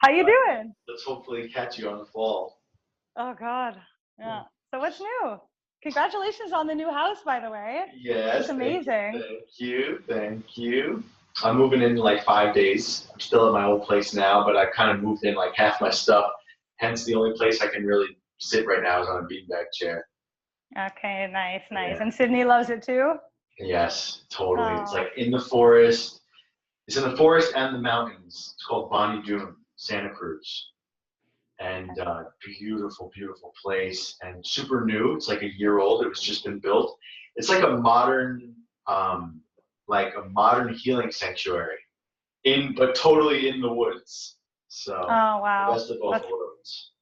How you doing? Let's hopefully catch you on the fall. Oh God. Yeah. So what's new? Congratulations on the new house, by the way. Yes, It's amazing. thank you. I'm moving in like 5 days. I'm still at my old place now, but I kind of moved in like half my stuff. Hence, the only place I can really sit right now is on a beanbag chair. Okay, nice. Yeah. And Sydney loves it too? Yes, totally. It's Oh, like in the forest. It's in the forest and the mountains. It's called Bonnie Doon, Santa Cruz. And beautiful, beautiful place, and super new. It's like a year old. It was just been built. It's like a modern healing sanctuary, but totally in the woods. So the wow. best of both worlds.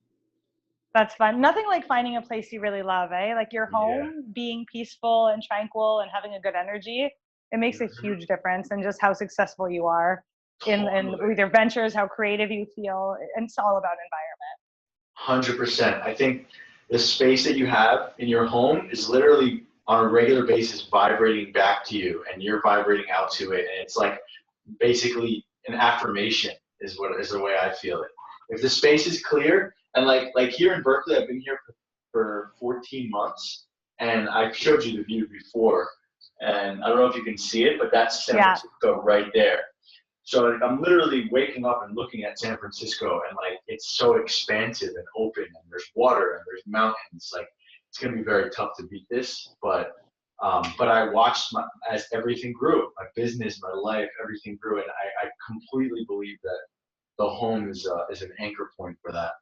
That's fun. Nothing like finding a place you really love, eh? Like your home being peaceful and tranquil and having a good energy. It makes a huge difference in just how successful you are in with your ventures, how creative you feel. And it's all about environment. 100%. I think the space that you have in your home is literally on a regular basis vibrating back to you, and you're vibrating out to it. And it's like basically an affirmation is the way I feel it. If the space is clear, and like here in Berkeley, I've been here for 14 months, and I showed you the view before, and I don't know if you can see it, but that's San Francisco right there. So I'm literally waking up and looking at San Francisco, and like it's so expansive and open, and there's water and there's mountains. Like it's gonna be very tough to beat this, but I watched as everything grew, my business, my life, everything grew, and I completely believe that the home is an anchor point for that.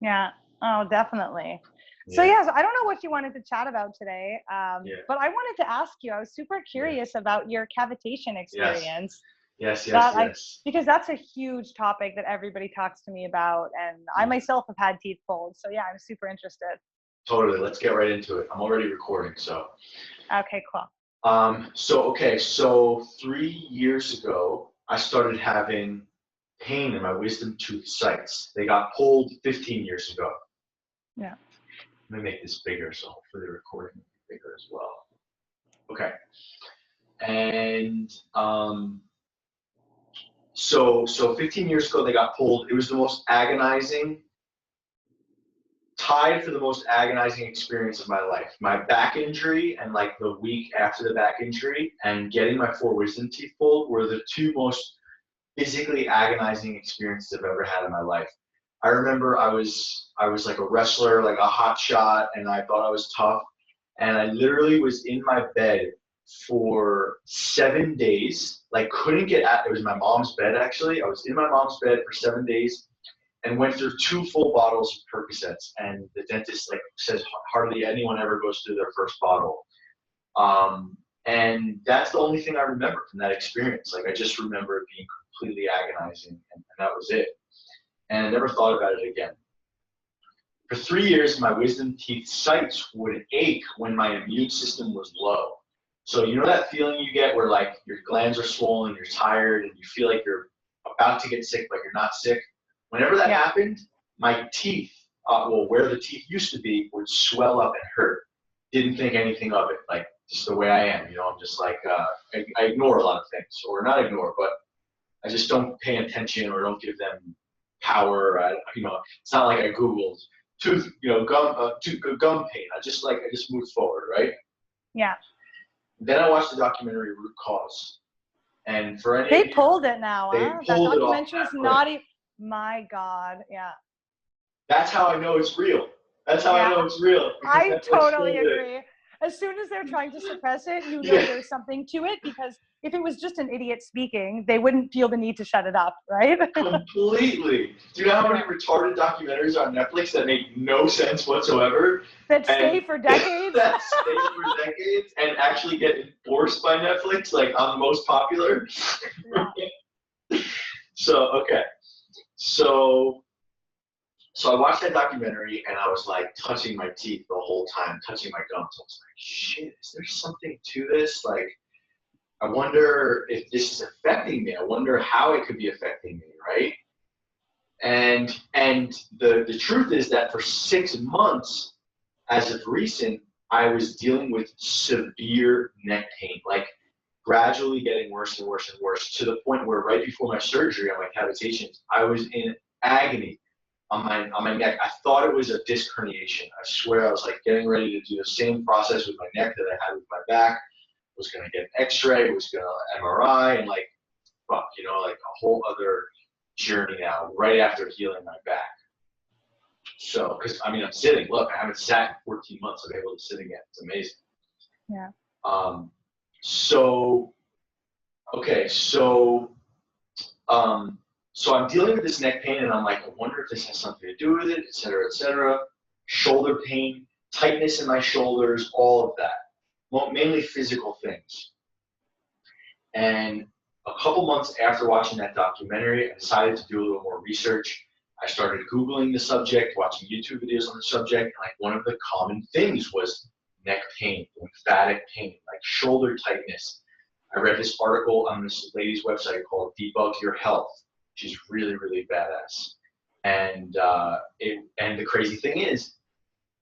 Yeah. Oh, definitely. So yes, I don't know what you wanted to chat about today, but I wanted to ask you. I was super curious about your cavitation experience. Yes. Because that's a huge topic that everybody talks to me about, and I myself have had teeth pulled. So yeah, I'm super interested. Totally. Let's get right into it. I'm already recording, so. Okay, cool. So 3 years ago, I started having pain in my wisdom tooth sites. They got pulled 15 years ago. Yeah. Let me make this bigger, so hopefully the recording will be bigger as well. Okay. And so 15 years ago, they got pulled. It was the most agonizing, tied for the most agonizing experience of my life. My back injury and like the week after the back injury and getting my 4 wisdom teeth pulled were the 2 most physically agonizing experiences I've ever had in my life. I remember I was like a wrestler, like a hot shot, and I thought I was tough. And I literally was in my bed for 7 days, like couldn't get out. It was my mom's bed, actually. I was in my mom's bed for 7 days and went through 2 full bottles of Percocets. And the dentist like says hardly anyone ever goes through their first bottle. And that's the only thing I remember from that experience. Like I just remember it being completely agonizing, and that was it. And I never thought about it again. For 3 years, my wisdom teeth sites would ache when my immune system was low. So you know that feeling you get where like your glands are swollen, you're tired, and you feel like you're about to get sick, but you're not sick? Whenever that happened, my teeth, where the teeth used to be, would swell up and hurt. Didn't think anything of it, like just the way I am. You know, I'm just like, I ignore a lot of things, or not ignore, but I just don't pay attention or don't give them power. It's not like I Googled gum pain. I just moved forward, right? Yeah. Then I watched the documentary Root Cause, and for any they pulled it now. They pulled that it off. documentary is not even. My God, yeah. That's how I know it's real. That's how I know it's real. I totally agree. As soon as they're trying to suppress it, you know there's something to it, because if it was just an idiot speaking, they wouldn't feel the need to shut it up, right? Completely. Do you know how many retarded documentaries on Netflix that make no sense whatsoever? That stay for decades? And actually get enforced by Netflix, like on the most popular? Yeah. So I watched that documentary, and I was like touching my teeth the whole time, touching my gums. I was like, shit, is there something to this? Like, I wonder if this is affecting me. I wonder how it could be affecting me, right? And the truth is that for 6 months, as of recent, I was dealing with severe neck pain, like gradually getting worse and worse and worse, to the point where right before my surgery on my cavitations, I was in agony on my neck. I thought it was a disc herniation. I swear I was like getting ready to do the same process with my neck that I had with my back. Was gonna get an X-ray, was gonna MRI, and like, fuck, you know, like a whole other journey now, right after healing my back. So, because I mean, I'm sitting. Look, I haven't sat in 14 months. I'm able to sit again. It's amazing. Yeah. So, okay, so I'm dealing with this neck pain, and I'm like, I wonder if this has something to do with it, et cetera, et cetera. Shoulder pain, tightness in my shoulders, all of that. Well, mainly physical things. And a couple months after watching that documentary, I decided to do a little more research. I started Googling the subject, watching YouTube videos on the subject, and like one of the common things was neck pain, lymphatic pain, like shoulder tightness. I read this article on this lady's website called Debug Your Health. She's really, really badass. And the crazy thing is,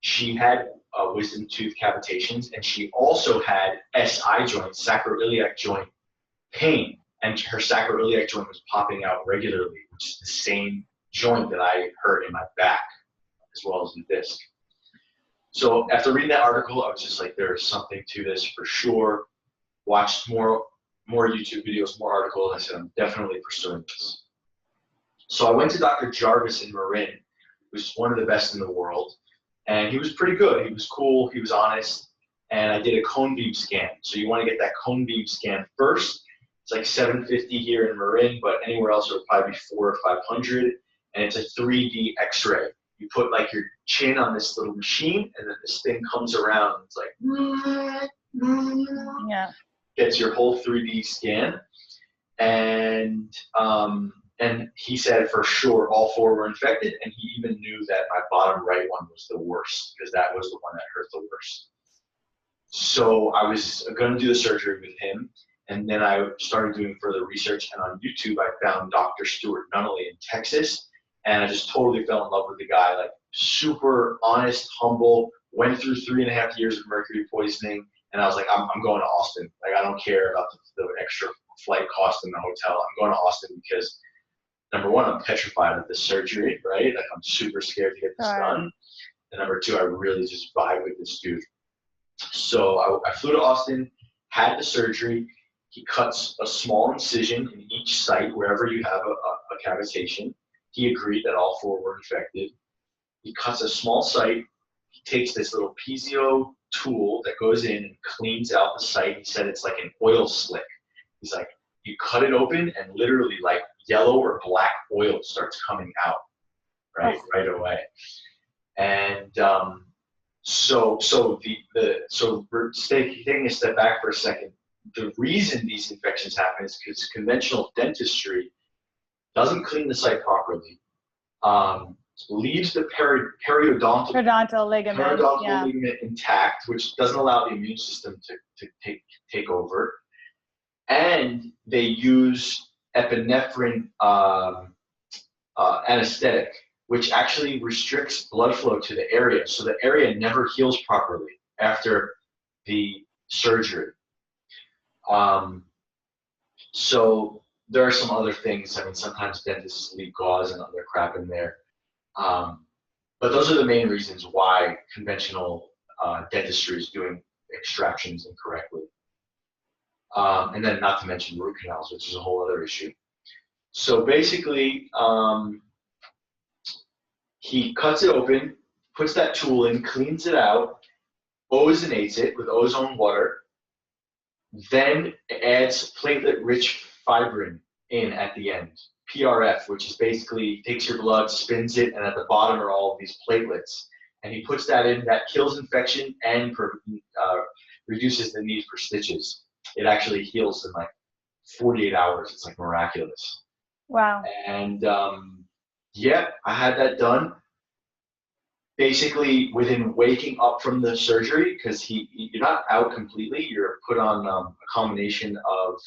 she had wisdom tooth cavitations, and she also had SI joint, sacroiliac joint pain, and her sacroiliac joint was popping out regularly, which is the same joint that I hurt in my back, as well as the disc. So after reading that article, I was just like, there is something to this for sure. Watched more YouTube videos, more articles. I said, I'm definitely pursuing this. So I went to Dr. Jarvis in Marin, who's one of the best in the world. And he was pretty good. He was cool. He was honest. And I did a cone beam scan. So you want to get that cone beam scan first. It's like $750 here in Marin, but anywhere else it would probably be $400 or $500. And it's a 3D X-ray. You put like your chin on this little machine, and then this thing comes around. It's like, Yeah. Gets your whole 3D scan. And he said for sure all four were infected, and he even knew that my bottom right one was the worst, because that was the one that hurt the worst. So I was going to do the surgery with him, and then I started doing further research, and on YouTube I found Dr. Stuart Nunnally in Texas, and I just totally fell in love with the guy, like super honest, humble, went through 3.5 years of mercury poisoning, and I was like, I'm going to Austin. Like, I don't care about the extra flight cost in the hotel. I'm going to Austin because, number one, I'm petrified of the surgery, right? Like, I'm super scared to get this done. And number two, I really just vibe with this dude. So I flew to Austin, had the surgery. He cuts a small incision in each site wherever you have a cavitation. He agreed that all four were infected. He cuts a small site. He takes this little piezo tool that goes in and cleans out the site. He said it's like an oil slick. He's like, you cut it open and literally like yellow or black oil starts coming out right away. And so we're taking a step back for a second. The reason these infections happen is because conventional dentistry doesn't clean the site properly, leaves the periodontal ligament intact, which doesn't allow the immune system to take over. And they use epinephrine anesthetic, which actually restricts blood flow to the area. So the area never heals properly after the surgery. So there are some other things. I mean, sometimes dentists leave gauze and other crap in there. But those are the main reasons why conventional dentistry is doing extractions incorrectly. And then not to mention root canals, which is a whole other issue. So basically, he cuts it open, puts that tool in, cleans it out, ozonates it with ozone water, then adds platelet-rich fibrin in at the end, PRF, which is basically takes your blood, spins it, and at the bottom are all of these platelets. And he puts that in, that kills infection and reduces the need for stitches. It actually heals in like 48 hours. It's like miraculous. Wow. And yeah, I had that done. Basically, within waking up from the surgery, because you're not out completely, you're put on a combination of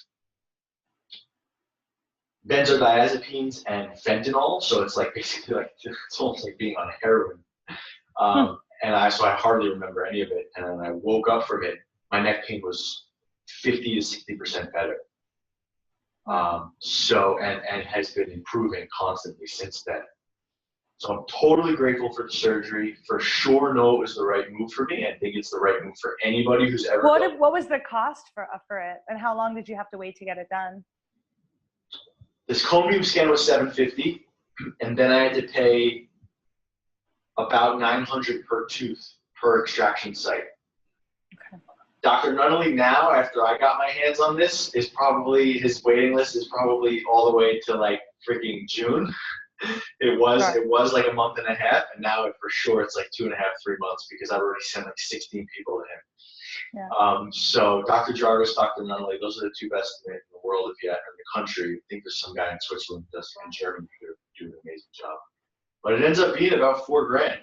benzodiazepines and fentanyl. So it's like basically like it's almost like being on heroin. And so I hardly remember any of it. And then I woke up from it. My neck pain was 50 to 60% better. So and has been improving constantly since then. So I'm totally grateful for the surgery. For sure, know it was the right move for me. I think it's the right move for anybody who's ever. What was the cost for it, and how long did you have to wait to get it done? This cone beam scan was $750, and then I had to pay about $900 per tooth per extraction site. Okay. Dr. Nunnally now, after I got my hands on this, is probably, his waiting list is probably all the way to like freaking June. It was like a month and a half, and now for sure it's like 2.5, 3 months because I've already sent like 16 people to him. Yeah. So Dr. Jarvis, Dr. Nunnally, those are the two best in the world. If you have in the country, I think there's some guy in Switzerland who does in Germany who do an amazing job. But it ends up being about $4,000.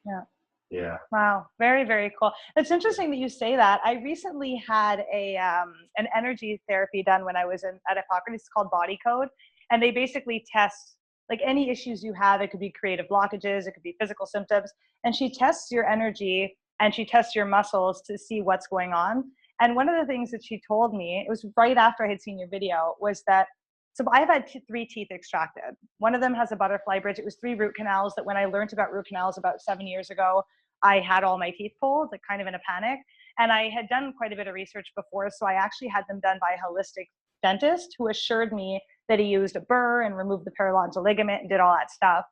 Yeah. Yeah. Wow. Very, very cool. It's interesting that you say that. I recently had an energy therapy done when I was at Hippocrates. It's called Body Code. And they basically test like any issues you have. It could be creative blockages. It could be physical symptoms. And she tests your energy and she tests your muscles to see what's going on. And one of the things that she told me, it was right after I had seen your video, was that, so I've had 3 teeth extracted. One of them has a butterfly bridge. It was 3 root canals that when I learned about root canals about 7 years ago, I had all my teeth pulled, like kind of in a panic. And I had done quite a bit of research before. So I actually had them done by a holistic dentist who assured me that he used a burr and removed the periodontal ligament and did all that stuff.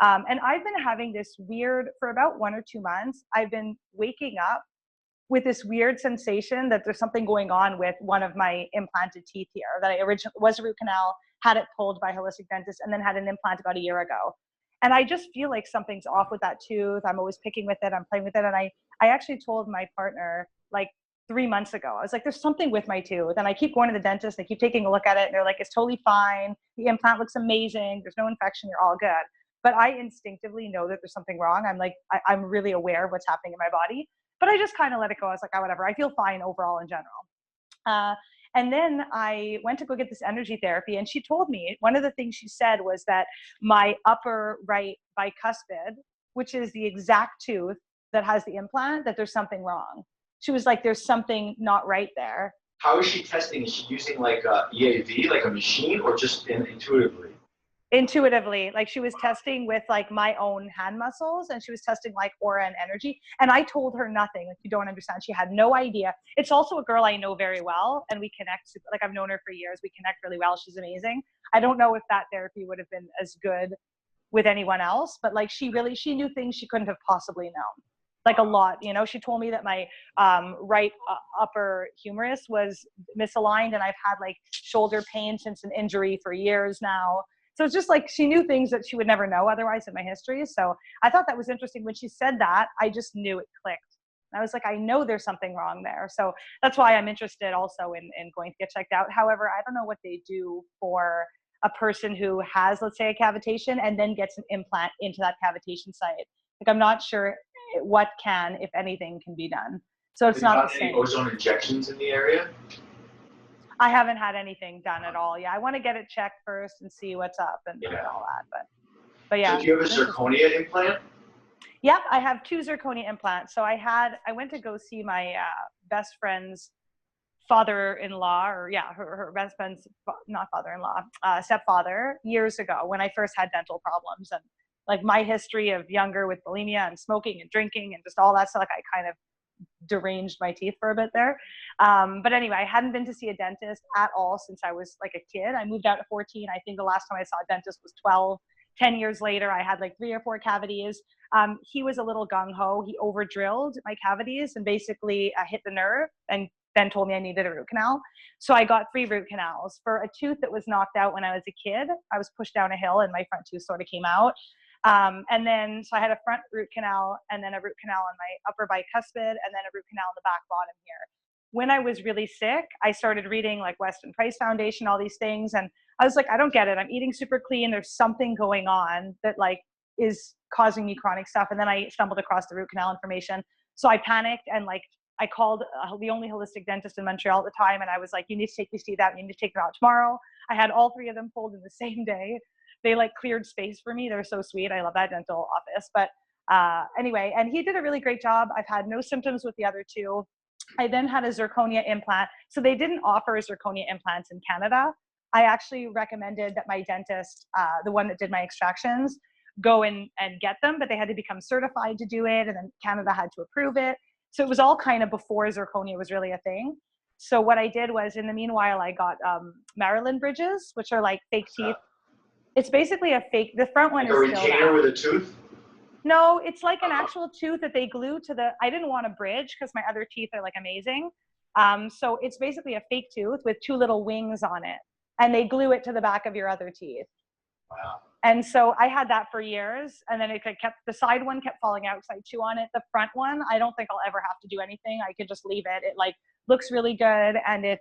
And I've been having this weird, for about 1 or 2 months, I've been waking up with this weird sensation that there's something going on with one of my implanted teeth here, that I originally was a root canal, had it pulled by a holistic dentist, and then had an implant about a year ago. And I just feel like something's off with that tooth. I'm always picking with it. I'm playing with it. And I actually told my partner like 3 months ago, I was like, there's something with my tooth. And I keep going to the dentist. They keep taking a look at it. And they're like, it's totally fine. The implant looks amazing. There's no infection. You're all good. But I instinctively know that there's something wrong. I'm like, I'm really aware of what's happening in my body. But I just kind of let it go. I was like, oh, whatever. I feel fine overall in general. And then I went to go get this energy therapy, and she told me, one of the things she said was that my upper right bicuspid, which is the exact tooth that has the implant, that there's something wrong. She was like, there's something not right there. How is she testing? Is she using like a EAV, like a machine, or just intuitively? Intuitively, like she was testing with like my own hand muscles, and she was testing like aura and energy. And I told her nothing. Like, you don't understand. She had no idea. It's also a girl I know very well, and we connect. Like, I've known her for years. We connect really well. She's amazing. I don't know if that therapy would have been as good with anyone else, but like she knew things she couldn't have possibly known. Like a lot, you know. She told me that my right upper humerus was misaligned, and I've had like shoulder pain since an injury for years now. So it's just like she knew things that she would never know otherwise in my history. So I thought that was interesting. When she said that, I just knew it clicked. And I was like, I know there's something wrong there. So that's why I'm interested also in going to get checked out. However, I don't know what they do for a person who has, let's say, a cavitation and then gets an implant into that cavitation site. Like, I'm not sure what can, if anything, can be done. So it's not the same. Any ozone injections in the area? I haven't had anything done at all. Yeah, I want to get it checked first and see what's up and all that. But yeah. So do you have a zirconia implant? Yeah, I have 2 zirconia implants. So I went to go see my best friend's father-in-law, or her best friend's, not father-in-law, stepfather, years ago when I first had dental problems. And like my history of younger with bulimia and smoking and drinking and just all that stuff, like I kind of deranged my teeth for a bit there. But anyway, I hadn't been to see a dentist at all since I was like a kid. I moved out at 14. I think the last time I saw a dentist was 12. 10 years later, I had like 3 or 4 cavities. He was a little gung-ho. He over-drilled my cavities and basically hit the nerve and then told me I needed a root canal. So I got 3 root canals. For a tooth that was knocked out when I was a kid, I was pushed down a hill and my front tooth sort of came out. And then, so I had a front root canal and then a root canal on my upper bicuspid and then a root canal on the back bottom here. When I was really sick, I started reading like Weston Price Foundation, all these things. And I was like, I don't get it. I'm eating super clean. There's something going on that like is causing me chronic stuff. And then I stumbled across the root canal information. So I panicked and like, I called the only holistic dentist in Montreal at the time. And I was like, you need to take these teeth out. You need to take them out tomorrow. I had all 3 of them pulled in the same day. They like cleared space for me. They're so sweet. I love that dental office. But anyway, and he did a really great job. I've had no symptoms with the other 2. I then had a zirconia implant. So they didn't offer zirconia implants in Canada. I actually recommended that my dentist, the one that did my extractions, go and get them, but they had to become certified to do it. And then Canada had to approve it. So it was all kind of before zirconia was really a thing. So what I did was, in the meanwhile, I got Maryland bridges, which are like fake teeth. It's basically a fake, the front one like is a still retainer that. with a tooth? No, it's like an actual tooth that they glue to the, I didn't want a bridge because my other teeth are like amazing. So it's basically a fake tooth with two little wings on it, and they glue it to the back of your other teeth. Wow. And so I had that for years, and then it kept, the side one kept falling out because I chew on it. The front one, I don't think I'll ever have to do anything. I could just leave it. It like looks really good, and it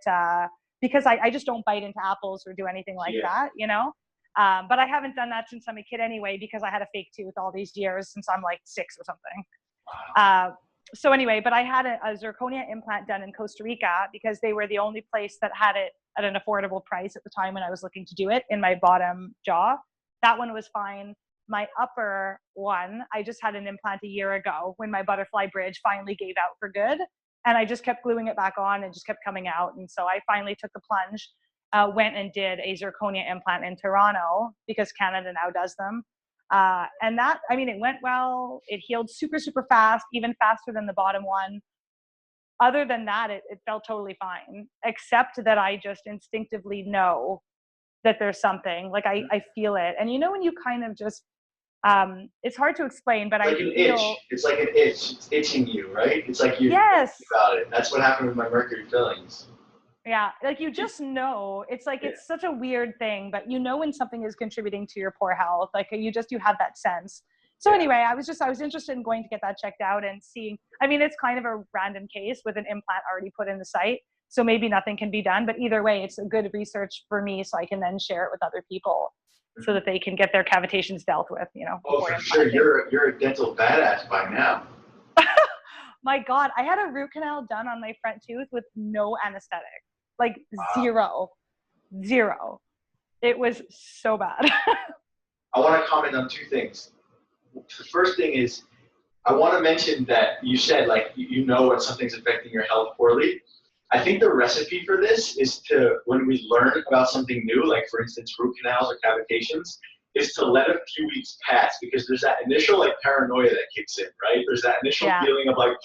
because I just don't bite into apples or do anything like that, you know. But I haven't done that since I'm a kid anyway, because I had a fake tooth all these years since I'm like 6 or something. Wow. So anyway, but I had a zirconia implant done in Costa Rica because they were the only place that had it at an affordable price at the time when I was looking to do it in my bottom jaw. That one was fine. My upper one, I just had an implant a year ago when my butterfly bridge finally gave out for good. And I just kept gluing it back on and just kept coming out. And so I finally took the plunge, went and did a zirconia implant in Toronto because Canada now does them. And that, I mean, it went well. It healed super, super fast, even faster than the bottom one. Other than that, it felt totally fine, except that I just instinctively know that there's something, like I feel it. And you know, when you kind of just, it's hard to explain, but Like I an feel. itch. It's like an itch. It's itching you, right? It's like you're Yes. thinking about it. That's what happened with my mercury fillings. Yeah, like you just know. It's like, it's such a weird thing, but you know when something is contributing to your poor health. Like you have that sense. So anyway, I was interested in going to get that checked out and seeing. I mean, it's kind of a random case with an implant already put in the site, so maybe nothing can be done. But either way, it's a good research for me, so I can then share it with other people, so that they can get their cavitations dealt with. You know. Oh, for sure. You're a dental badass by now. My God, I had a root canal done on my front tooth with no anesthetic, like zero. It was so bad. I want to comment on 2 things. The first thing is, I want to mention that you said, like, you know when something's affecting your health poorly. I think the recipe for this is to, when we learn about something new, like for instance, root canals or cavitations, is to let a few weeks pass, because there's that initial like paranoia that kicks in, right? There's that initial feeling of like,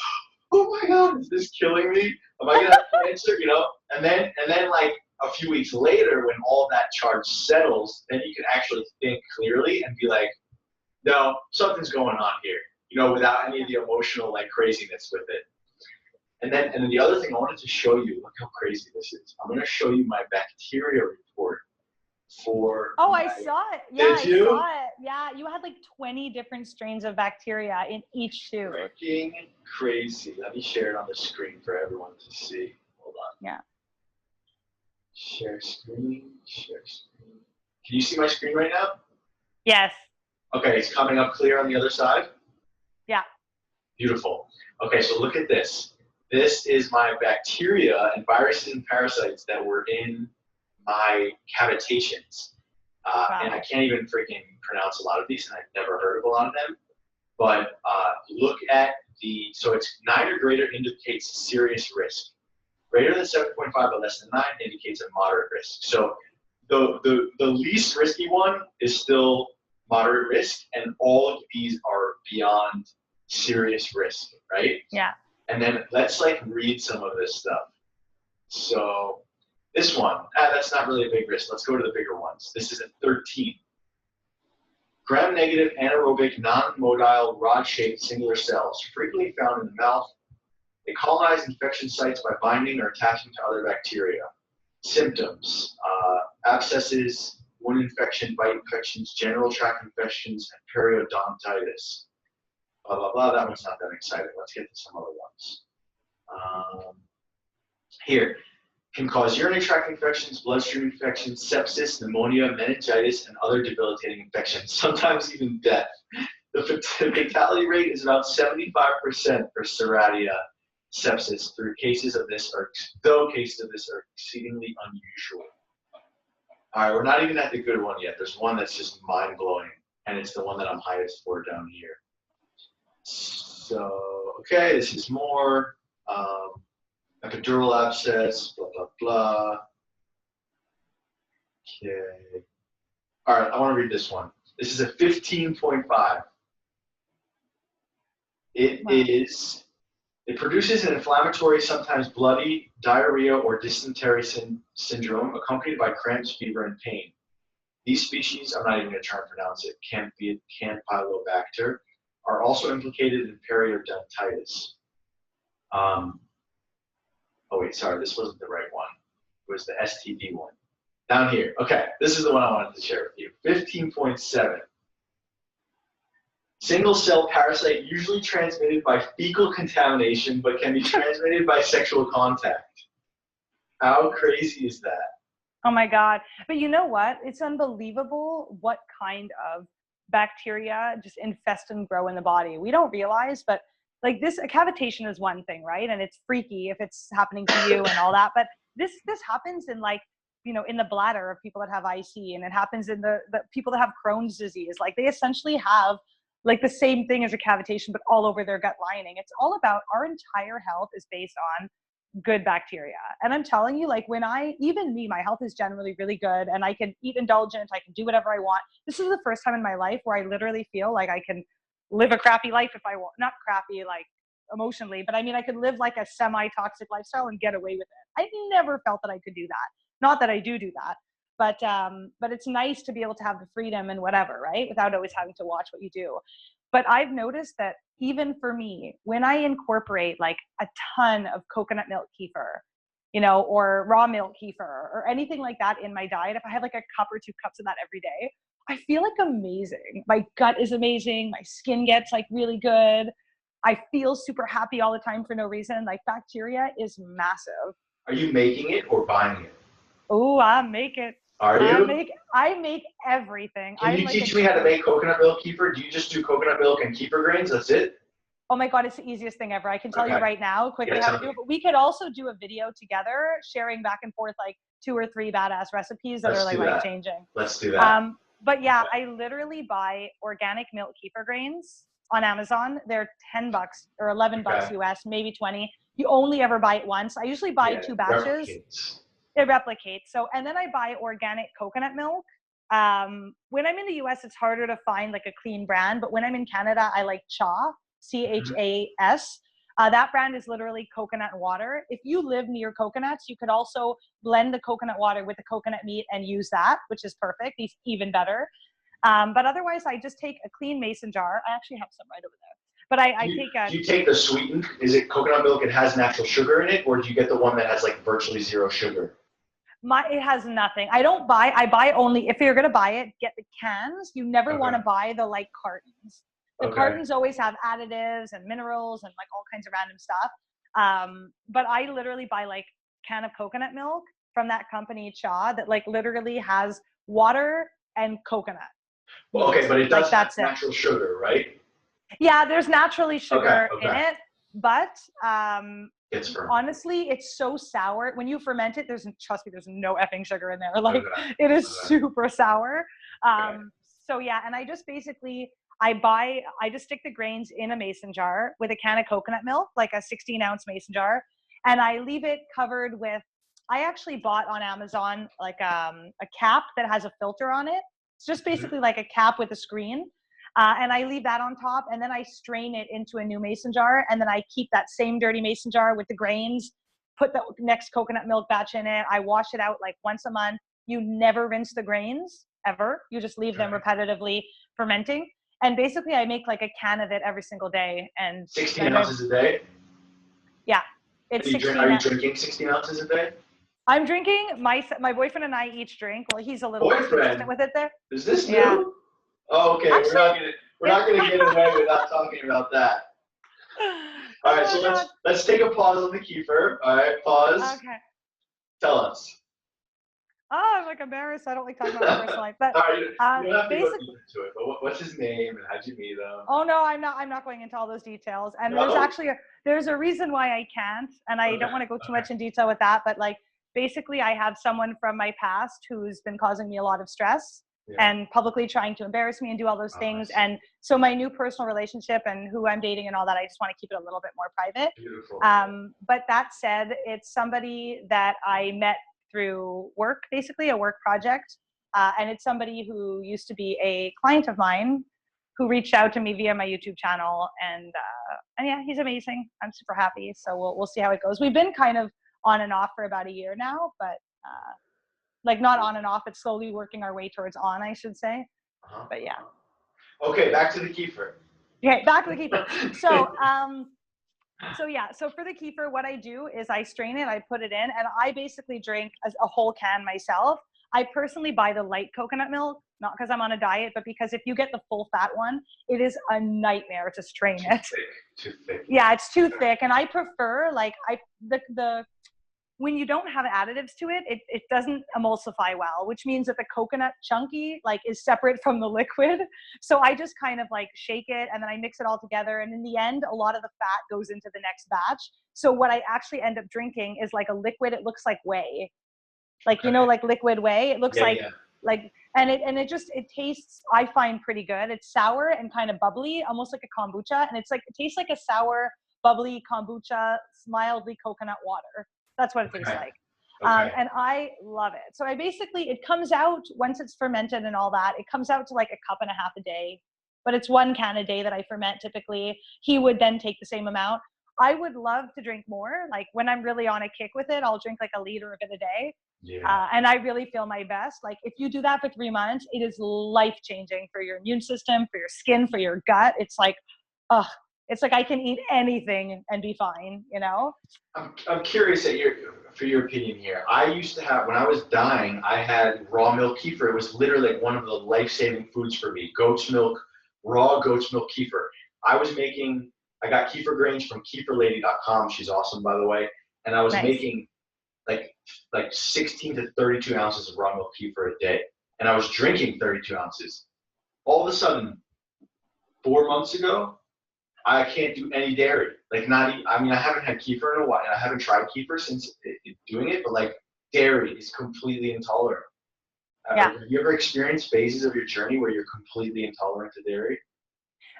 oh my God, is this killing me? Am I gonna have cancer? You know? And then like a few weeks later, when all that charge settles, then you can actually think clearly and be like, no, something's going on here, you know, without any of the emotional like craziness with it. And then the other thing I wanted to show you, look how crazy this is. I'm going to show you my bacteria report for. Oh, I saw it. Yeah, Did you? I saw it. Yeah, you had like 20 different strains of bacteria in each tooth. Freaking crazy. Let me share it on the screen for everyone to see. Hold on. Yeah. Share screen. Share screen. Can you see my screen right now? Yes. Okay, it's coming up clear on the other side? Yeah. Beautiful. Okay, so look at this. This is my bacteria and viruses and parasites that were in my cavitations. And I can't even freaking pronounce a lot of these, and I've never heard of a lot of them. But look at so it's 9 or greater indicates serious risk. Greater than 7.5 but less than 9 indicates a moderate risk. So the least risky one is still moderate risk, and all of these are beyond serious risk, right? Yeah. And then let's like read some of this stuff. So this one, that's not really a big risk. Let's go to the bigger ones. This is a 13. Gram-negative anaerobic non-motile rod-shaped singular cells, frequently found in the mouth. They colonize infection sites by binding or attaching to other bacteria. Symptoms: abscesses, wound infection, bite infections, general tract infections, and periodontitis. Blah, blah, blah. That one's not that exciting. Let's get to some other ones. Here. Can cause urinary tract infections, bloodstream infections, sepsis, pneumonia, meningitis, and other debilitating infections, sometimes even death. The fatality rate is about 75% for Serratia sepsis, though cases of this are exceedingly unusual. All right, we're not even at the good one yet. There's one that's just mind-blowing, and it's the one that I'm highest for down here. So, okay, this is more. Epidural abscess, blah, blah, blah. Okay. All right, I want to read this one. This is a 15.5. It produces an inflammatory, sometimes bloody, diarrhea or dysentery syndrome accompanied by cramps, fever, and pain. These species, I'm not even going to try and pronounce it, Campylobacter, are also implicated in periodontitis. Oh wait, sorry, this wasn't the right one. It was the STD one. Down here. Okay, this is the one I wanted to share with you. 15.7. Single-cell parasite usually transmitted by fecal contamination, but can be transmitted by sexual contact. How crazy is that? Oh my God. But you know what? It's unbelievable what kind of bacteria just infest and grow in the body. We don't realize, but like this, a cavitation is one thing, right? And it's freaky if it's happening to you and all that. But this happens in like, you know, in the bladder of people that have IC, and it happens in the people that have Crohn's disease. Like they essentially have like the same thing as a cavitation, but all over their gut lining. It's all about, our entire health is based on good bacteria. And I'm telling you, like even me, my health is generally really good and I can eat indulgent, I can do whatever I want. This is the first time in my life where I literally feel like I can live a crappy life if I want. Not crappy like emotionally, but I mean, I could live like a semi-toxic lifestyle and get away with it. I never felt that I could do that. Not that I do that, but it's nice to be able to have the freedom and whatever, right? Without always having to watch what you do. But I've noticed that even for me, when I incorporate like a ton of coconut milk kefir, you know, or raw milk kefir or anything like that in my diet, if I have like a cup or 2 cups of that every day, I feel like amazing. My gut is amazing. My skin gets like really good. I feel super happy all the time for no reason. Like bacteria is massive. Are you making it or buying it? Oh, I make it. Are you? I make everything. Can you teach me how to make coconut milk kefir? Do you just do coconut milk and kefir grains? That's it? Oh my God, it's the easiest thing ever. I can tell you right now quickly how to do it, but we could also do a video together sharing back and forth like 2 or 3 badass recipes that are like life-changing. Let's do that. But yeah, I literally buy organic milk kefir grains on Amazon. They're $10 or $11 US, maybe 20. You only ever buy it once. I usually buy 2 batches. It replicates. So, and then I buy organic coconut milk. When I'm in the US, it's harder to find like a clean brand, but when I'm in Canada, I like CHAS, CHAS. That brand is literally coconut and water. If you live near coconuts, you could also blend the coconut water with the coconut meat and use that, which is perfect. It's even better. But otherwise, I just take a clean mason jar. I actually have some right over there. But do you take the sweetened? Is it coconut milk? It has natural sugar in it, or do you get the one that has like virtually 0 sugar? It has nothing. I buy only, if you're going to buy it, get the cans. You never want to buy the like cartons. The cartons always have additives and minerals and like all kinds of random stuff. But I literally buy like can of coconut milk from that company CHAS that like literally has water and coconut. Well, okay, but it does have natural sugar, right? Yeah, there's naturally sugar in it, but honestly, it's so sour. When you ferment it, trust me, there's no effing sugar in there. Like it is super sour. So yeah, and I just basically, I just stick the grains in a mason jar with a can of coconut milk, like a 16-ounce mason jar. And I leave it covered with, I actually bought on Amazon, like a cap that has a filter on it. It's just basically like a cap with a screen. And I leave that on top, and then I strain it into a new mason jar, and then I keep that same dirty mason jar with the grains, put the next coconut milk batch in it. I wash it out like once a month. You never rinse the grains, ever. You just leave them repetitively fermenting. And basically, I make like a can of it every single day. And 16 ounces a day? Yeah. Are you drinking 16 ounces a day? I'm drinking. My boyfriend and I each drink. Well, he's a little consistent with it there. Is this new? Yeah. Oh, okay. Actually, we're not gonna get away without talking about that. All right, so let's take a pause on the kefir. All right, pause. Okay. Tell us. Oh, I'm like embarrassed. I don't like talking about my personal life, but you don't have to go into it. But what's his name and how'd you meet him? Oh no, I'm not going into all those details. And there's a reason why I can't, and I don't want to go too much in detail with that. But like basically, I have someone from my past who's been causing me a lot of stress. And publicly trying to embarrass me and do all those things. And so my new personal relationship and who I'm dating and all that, I just want to keep it a little bit more private. Beautiful. But that said, it's somebody that I met through work, basically a work project. And it's somebody who used to be a client of mine who reached out to me via my YouTube channel, and yeah, he's amazing. I'm super happy. So we'll see how it goes. We've been kind of on and off for about a year now, but like not on and off. It's slowly working our way towards on, I should say. But yeah. Okay, back to the kefir. Okay, back to the kefir. So yeah, so for the kefir, what I do is I strain it, I put it in, and I basically drink a whole can myself. I personally buy the light coconut milk, not because I'm on a diet, but because if you get the full fat one, it is a nightmare to strain it. Too thick. Yeah, it's too thick, and I prefer like when you don't have additives to it, it doesn't emulsify well, which means that the coconut chunky like is separate from the liquid. So I just kind of like shake it and then I mix it all together. And in the end, a lot of the fat goes into the next batch. So what I actually end up drinking is like a liquid. It looks like whey, like, you know, like liquid whey. It looks like, and it tastes, I find, pretty good. It's sour and kind of bubbly, almost like a kombucha. And it's like, it tastes like a sour, bubbly kombucha, mildly coconut water. That's what it tastes like. And I love it. So it comes out, once it's fermented and all that, it comes out to like a cup and a half a day, but it's 1 can a day that I ferment typically. He would then take the same amount. I would love to drink more. Like when I'm really on a kick with it, I'll drink like a liter of it a day. Yeah. And I really feel my best. Like if you do that for 3 months, it is life-changing for your immune system, for your skin, for your gut. It's like, it's like I can eat anything and be fine, you know? I'm curious for your opinion here. I used to have, when I was dying, I had raw milk kefir. It was literally like one of the life-saving foods for me. Goat's milk, raw goat's milk kefir. I got kefir grains from kefirlady.com. She's awesome, by the way. And I was making like 16 to 32 ounces of raw milk kefir a day. And I was drinking 32 ounces. All of a sudden, 4 months ago, I can't do any dairy. Like I haven't had kefir in a while. I haven't tried kefir since doing it, but like dairy is completely intolerant. Yeah. Have you ever experienced phases of your journey where you're completely intolerant to dairy?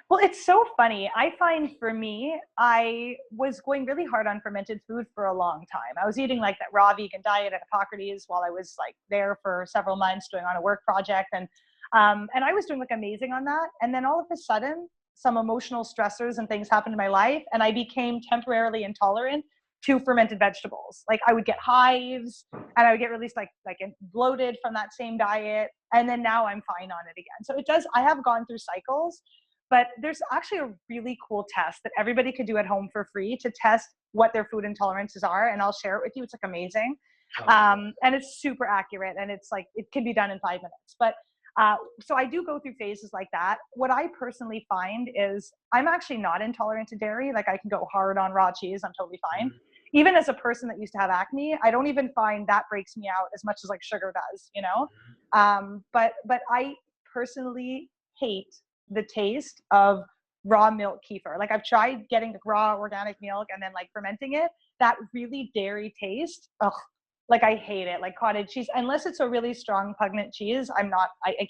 Well, it's so funny. I find for me, I was going really hard on fermented food for a long time. I was eating like that raw vegan diet at Hippocrates while I was like there for several months doing on a work project. And I was doing like amazing on that. And then all of a sudden, some emotional stressors and things happened in my life, and I became temporarily intolerant to fermented vegetables. Like I would get hives and I would get really like bloated from that same diet. And then now I'm fine on it again. So I have gone through cycles, but there's actually a really cool test that everybody could do at home for free to test what their food intolerances are. And I'll share it with you. It's like amazing. And it's super accurate, and it's like, it can be done in 5 minutes. But so I do go through phases like that. What I personally find is I'm actually not intolerant to dairy. Like I can go hard on raw cheese. I'm totally fine. Even as a person that used to have acne, I don't even find that breaks me out as much as like sugar does, you know? But I personally hate the taste of raw milk kefir. Like I've tried getting the raw organic milk and then like fermenting it. That really dairy taste, like I hate it, like cottage cheese, unless it's a really strong pungent cheese. I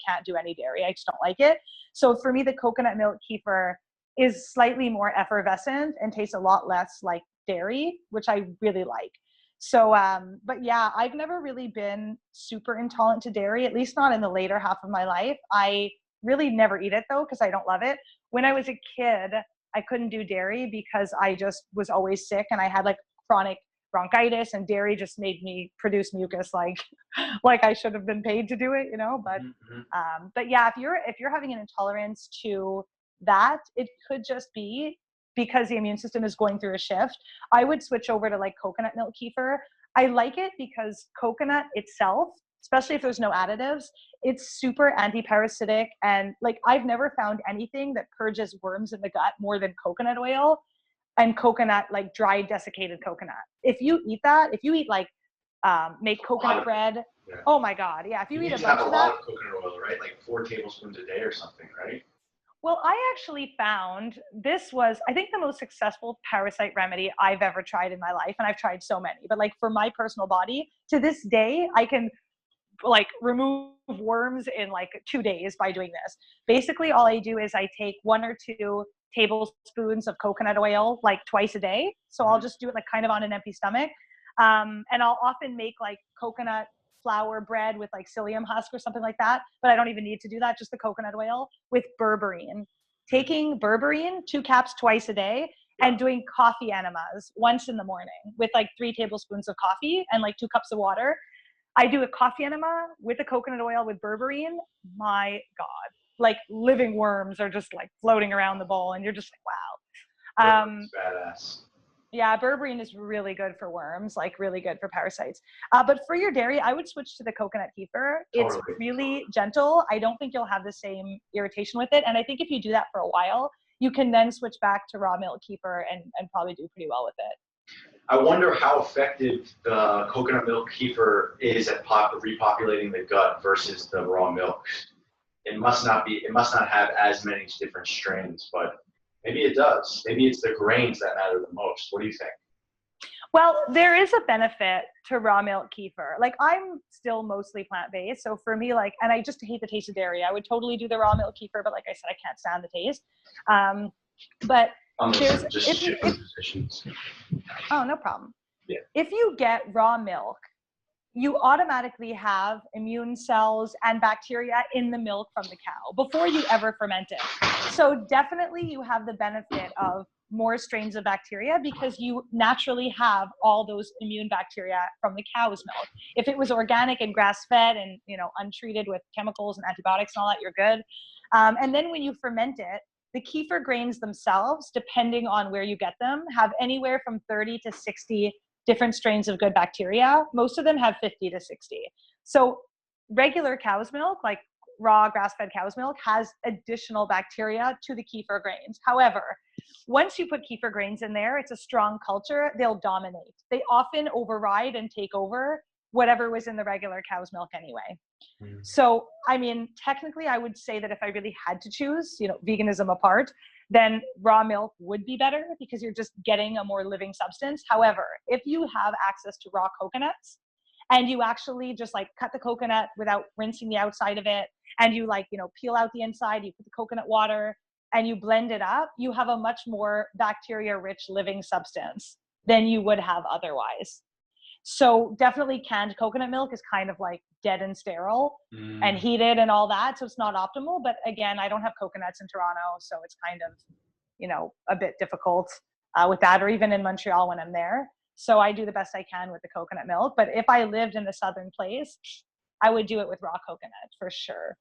can't do any dairy. I just don't like it. So for me, the coconut milk kefir is slightly more effervescent and tastes a lot less like dairy, which I really like. So, but yeah, I've never really been super intolerant to dairy, at least not in the later half of my life. I really never eat it though, because I don't love it. When I was a kid, I couldn't do dairy because I just was always sick and I had like chronic bronchitis, and dairy just made me produce mucus like I should have been paid to do it, you know. But yeah, if you're having an intolerance to that, it could just be because the immune system is going through a shift. I would switch over to like coconut milk kefir. I like it because coconut itself, especially if there's no additives, it's super anti-parasitic, and like I've never found anything that purges worms in the gut more than coconut oil. And coconut, like dried desiccated coconut. If you eat that, if you eat like make coconut bread, oh my God, yeah. If you eat a bunch of that, lot of coconut oil, right? Like 4 tablespoons a day or something, right? Well, I actually found this was, I think, the most successful parasite remedy I've ever tried in my life, and I've tried so many. But like for my personal body, to this day, I can like remove worms in like 2 days by doing this. Basically, all I do is I take 1 or 2 tablespoons of coconut oil like twice a day. So I'll just do it like kind of on an empty stomach. And I'll often make like coconut flour bread with like psyllium husk or something like that, but I don't even need to do that, just the coconut oil with berberine. Taking berberine, 2 caps twice a day, and doing coffee enemas once in the morning with like 3 tablespoons of coffee and like 2 cups of water. I do a coffee enema with the coconut oil with berberine. My God, like living worms are just like floating around the bowl, and you're just like, wow. Badass. Yeah, berberine is really good for worms, like really good for parasites. But for your dairy, I would switch to the coconut kefir. It's really gentle. I don't think you'll have the same irritation with it. And I think if you do that for a while, you can then switch back to raw milk kefir and probably do pretty well with it. I wonder how effective the coconut milk kefir is at repopulating the gut versus the raw milk. It must not have as many different strains, but maybe it does. Maybe it's the grains that matter the most. What do you think? Well, there is a benefit to raw milk kefir. Like, I'm still mostly plant-based. So for me, like, and I just hate the taste of dairy. I would totally do the raw milk kefir, but like I said, I can't stand the taste. But there's, oh, no problem. Yeah. If you get raw milk, you automatically have immune cells and bacteria in the milk from the cow before you ever ferment it. So definitely you have the benefit of more strains of bacteria because you naturally have all those immune bacteria from the cow's milk. If it was organic and grass-fed and, you know, untreated with chemicals and antibiotics and all that, you're good. And then when you ferment it, the kefir grains themselves, depending on where you get them, have anywhere from 30 to 60 different strains of good bacteria. Most of them have 50 to 60. So regular cow's milk, like raw grass-fed cow's milk, has additional bacteria to the kefir grains. However, once you put kefir grains in there, it's a strong culture, they'll dominate. They often override and take over whatever was in the regular cow's milk anyway. So, I mean, technically I would say that if I really had to choose, you know, veganism apart, then raw milk would be better because you're just getting a more living substance. However, if you have access to raw coconuts and you actually just like cut the coconut without rinsing the outside of it, and you like, you know, peel out the inside, you put the coconut water and you blend it up, you have a much more bacteria rich living substance than you would have otherwise. So definitely canned coconut milk is kind of like dead and sterile and heated and all that. So it's not optimal. But again, I don't have coconuts in Toronto. So it's kind of, you know, a bit difficult with that, or even in Montreal when I'm there. So I do the best I can with the coconut milk. But if I lived in a southern place, I would do it with raw coconut for sure.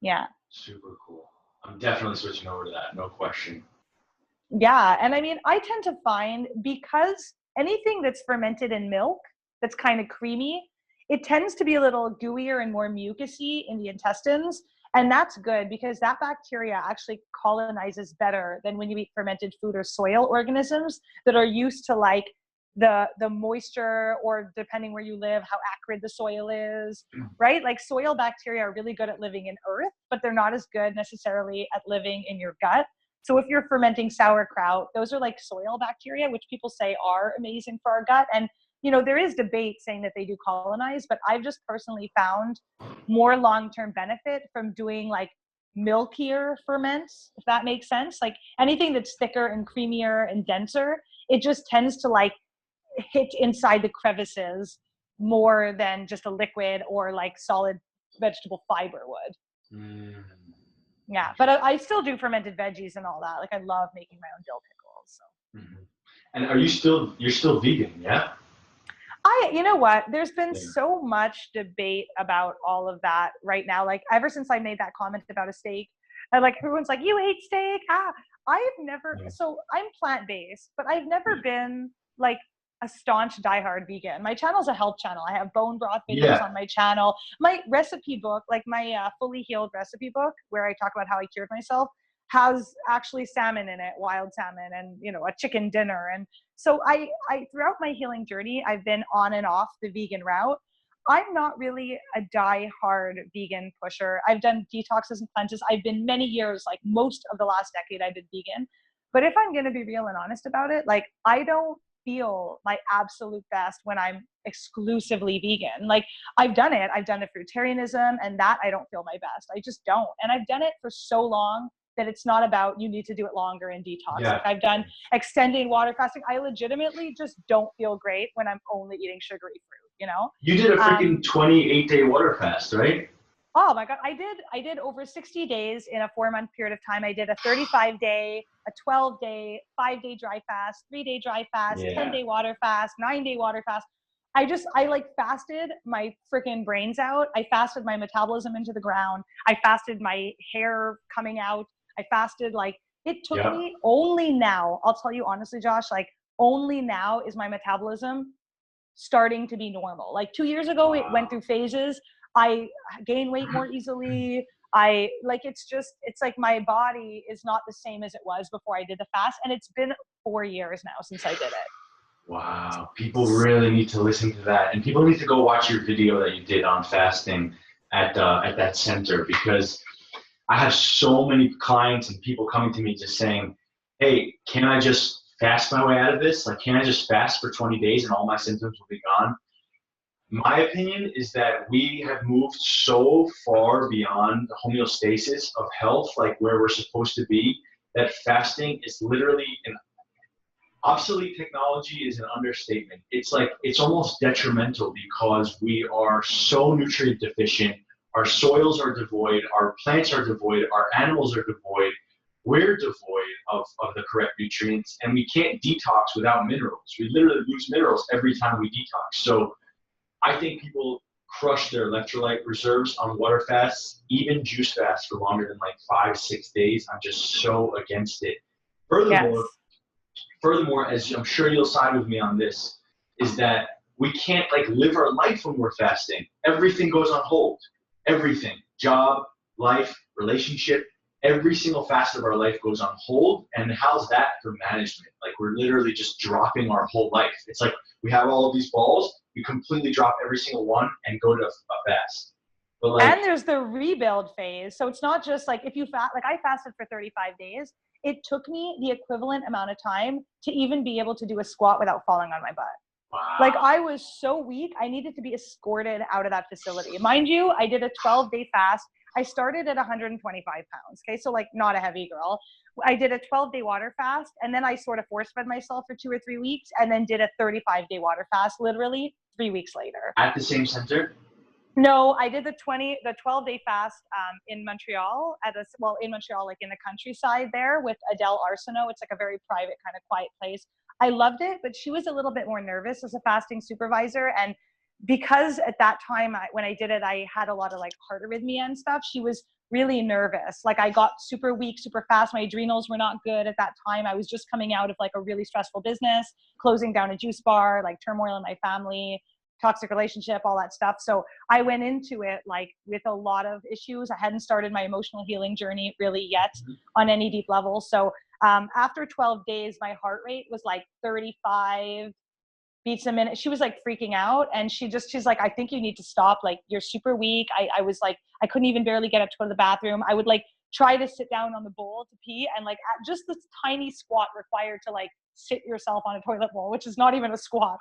Yeah. Super cool. I'm definitely switching over to that. No question. Yeah. And I mean, I tend to find because anything that's fermented in milk that's kind of creamy, it tends to be a little gooier and more mucousy in the intestines. And that's good because that bacteria actually colonizes better than when you eat fermented food or soil organisms that are used to like the moisture, or depending where you live, how acrid the soil is, right? Like soil bacteria are really good at living in earth, but they're not as good necessarily at living in your gut. So if you're fermenting sauerkraut, those are like soil bacteria, which people say are amazing for our gut. And, you know, there is debate saying that they do colonize, but I've just personally found more long-term benefit from doing like milkier ferments, if that makes sense. Like anything that's thicker and creamier and denser, it just tends to like hit inside the crevices more than just a liquid or like solid vegetable fiber would. Yeah, but I still do fermented veggies and all that. Like I love making my own dill pickles. So. And you're still vegan, yeah? You know what? There's been so much debate about all of that right now. Like ever since I made that comment about a steak, and like everyone's like, you hate steak? I've never, so I'm plant-based, but I've never been like a staunch diehard vegan. My channel's a health channel. I have bone broth videos on my channel. My recipe book, like my fully healed recipe book, where I talk about how I cured myself, has actually salmon in it, wild salmon, and you know, a chicken dinner. And so I throughout my healing journey, I've been on and off the vegan route. I'm not really a die-hard vegan pusher. I've done detoxes and cleanses. I've been many years, like most of the last decade, I've been vegan. But if I'm going to be real and honest about it, like I don't feel my absolute best when I'm exclusively vegan. Like I've done it fruitarianism, and that I don't feel my best. I just don't. And I've done it for so long that it's not about you need to do it longer in detox. Like I've done extended water fasting. I legitimately just don't feel great when I'm only eating sugary fruit. you know? You did a freaking 28-day water fast, right? Oh my God. I did over 60 days in a 4-month period of time. I did a 35-day, a 12-day, 5-day dry fast, 3-day dry fast, 10-day water fast, 9-day water fast. I like fasted my freaking brains out. I fasted my metabolism into the ground. I fasted my hair coming out. I fasted, like, it took me only now, I'll tell you honestly, Josh, like only now is my metabolism starting to be normal. Like 2 years ago, it went through phases. I gain weight more easily. It's like my body is not the same as it was before I did the fast. And it's been 4 years now since I did it. Wow. People really need to listen to that. And people need to go watch your video that you did on fasting at that center, because I have so many clients and people coming to me just saying, hey, can I just fast my way out of this? Like, can I just fast for 20 days and all my symptoms will be gone? My opinion is that we have moved so far beyond the homeostasis of health, like where we're supposed to be, that fasting is literally an obsolete technology is an understatement. It's like, it's almost detrimental because we are so nutrient deficient. Our soils are devoid, our plants are devoid, our animals are devoid. We're devoid of the correct nutrients, and we can't detox without minerals. We literally lose minerals every time we detox. So I think people crush their electrolyte reserves on water fasts, even juice fasts for longer than like 5-6 days. I'm just so against it. Furthermore, as I'm sure you'll side with me on this, is that we can't like live our life when we're fasting. Everything goes on hold. Everything, job, life, relationship, every single facet of our life goes on hold. And how's that for management? Like, we're literally just dropping our whole life. It's like we have all of these balls, we completely drop every single one and go to a fast. But like, and there's the rebuild phase. So it's not just like if you fast, like I fasted for 35 days. It took me the equivalent amount of time to even be able to do a squat without falling on my butt. Wow. Like, I was so weak, I needed to be escorted out of that facility. Mind you, I did a 12-day fast. I started at 125 pounds. Okay. So like not a heavy girl. I did a 12-day water fast, and then I sort of force fed myself for 2 or 3 weeks, and then did a 35-day water fast, literally 3 weeks later. At the same center? No, I did the 12-day fast in Montreal in Montreal, like in the countryside there with Adele Arsenault. It's like a very private, kind of quiet place. I loved it, but she was a little bit more nervous as a fasting supervisor. And because at that time, when I did it, I had a lot of like heart arrhythmia and stuff. She was really nervous. Like, I got super weak, super fast. My adrenals were not good at that time. I was just coming out of like a really stressful business, closing down a juice bar, like turmoil in my family, toxic relationship, all that stuff. So I went into it like with a lot of issues. I hadn't started my emotional healing journey really yet on any deep level. So after 12 days, my heart rate was like 35 beats a minute. She was like freaking out, and she's like, I think you need to stop. Like, you're super weak. I was like, I couldn't even barely get up to go to the bathroom. I would like try to sit down on the bowl to pee, and like just this tiny squat required to like sit yourself on a toilet bowl, which is not even a squat.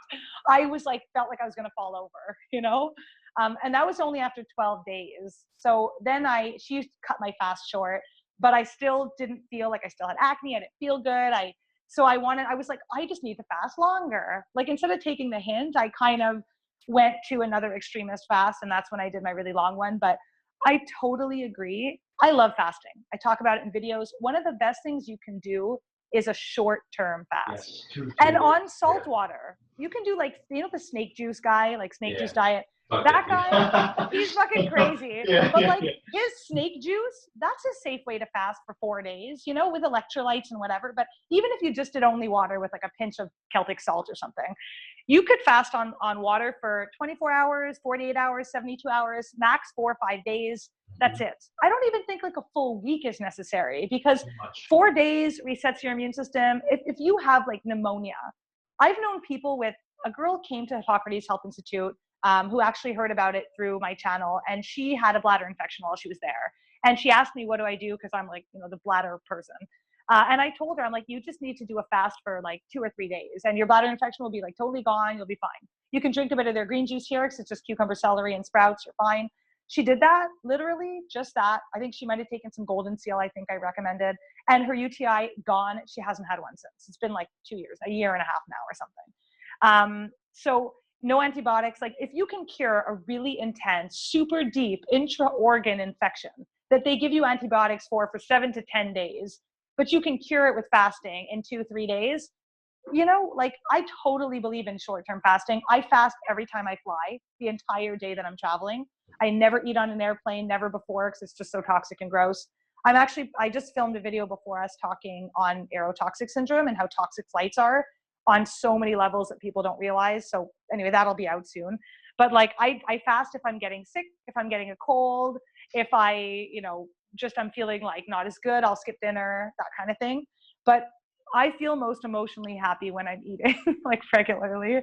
I was like, felt like I was going to fall over, you know? And that was only after 12 days. So then she cut my fast short, but I still didn't feel like I still had acne. I didn't feel good. I was like, I just need to fast longer. Like, instead of taking the hint, I kind of went to another extremist fast, and that's when I did my really long one. But I totally agree. I love fasting. I talk about it in videos. One of the best things you can do is a short-term fast. Yes, and on salt water, you can do like, you know, the snake juice guy, like snake juice diet. That guy, he's fucking crazy. But like his snake juice, that's a safe way to fast for 4 days, you know, with electrolytes and whatever. But even if you just did only water with like a pinch of Celtic salt or something, you could fast on water for 24 hours, 48 hours, 72 hours, max 4 or 5 days. That's it. I don't even think like a full week is necessary, because 4 days resets your immune system. If you have like pneumonia, I've known people a girl came to Hippocrates Health Institute who actually heard about it through my channel, and she had a bladder infection while she was there. And she asked me, what do I do? Because I'm like, you know, the bladder person. And I told her, I'm like, you just need to do a fast for like 2 or 3 days, and your bladder infection will be like totally gone. You'll be fine. You can drink a bit of their green juice here, because it's just cucumber, celery, and sprouts. You're fine. She did that, literally just that. I think she might have taken some golden seal, I think I recommended. And her UTI gone. She hasn't had one since. It's been like 2 years, a year and a half now or something. So no antibiotics. Like if you can cure a really intense, super deep intra-organ infection that they give you antibiotics for 7 to 10 days, but you can cure it with fasting in 2-3 days, you know, like I totally believe in short-term fasting. I fast every time I fly, the entire day that I'm traveling. I never eat on an airplane, never before, because it's just so toxic and gross. I just filmed a video before us talking on aerotoxic syndrome and how toxic flights are on so many levels that people don't realize. So anyway, that'll be out soon. But like I fast if I'm getting sick, if I'm getting a cold, if I, you know, just I'm feeling like not as good, I'll skip dinner, that kind of thing. But I feel most emotionally happy when I'm eating like regularly,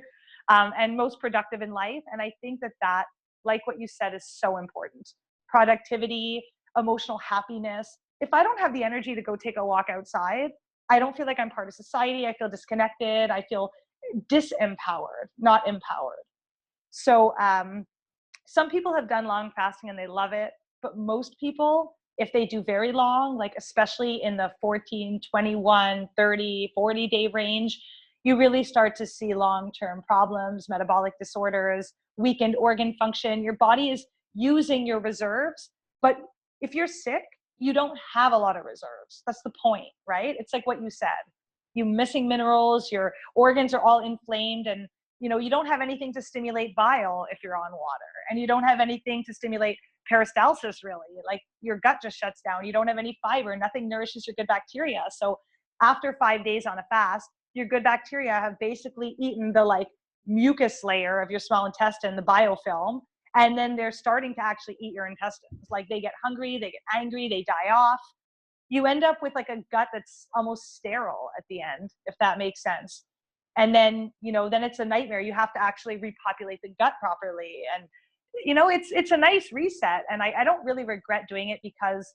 and most productive in life. And I think that, like what you said, is so important. Productivity, emotional happiness. If I don't have the energy to go take a walk outside, I don't feel like I'm part of society. I feel disconnected. I feel disempowered, not empowered. So some people have done long fasting and they love it, but most people, if they do very long, like especially in the 14, 21, 30, 40 day range, you really start to see long-term problems, metabolic disorders, weakened organ function. Your body is using your reserves, but if you're sick, you don't have a lot of reserves. That's the point, right? It's like what you said. You're missing minerals, your organs are all inflamed, and you know, you don't have anything to stimulate bile if you're on water, and you don't have anything to stimulate peristalsis really. Like your gut just shuts down. You don't have any fiber, nothing nourishes your good bacteria. So after 5 days on a fast, your good bacteria have basically eaten the like mucus layer of your small intestine, the biofilm, and then they're starting to actually eat your intestines. Like they get hungry, they get angry, they die off. You end up with like a gut that's almost sterile at the end, if that makes sense. And then, you know, then it's a nightmare. You have to actually repopulate the gut properly. And, you know, it's a nice reset. And I don't really regret doing it because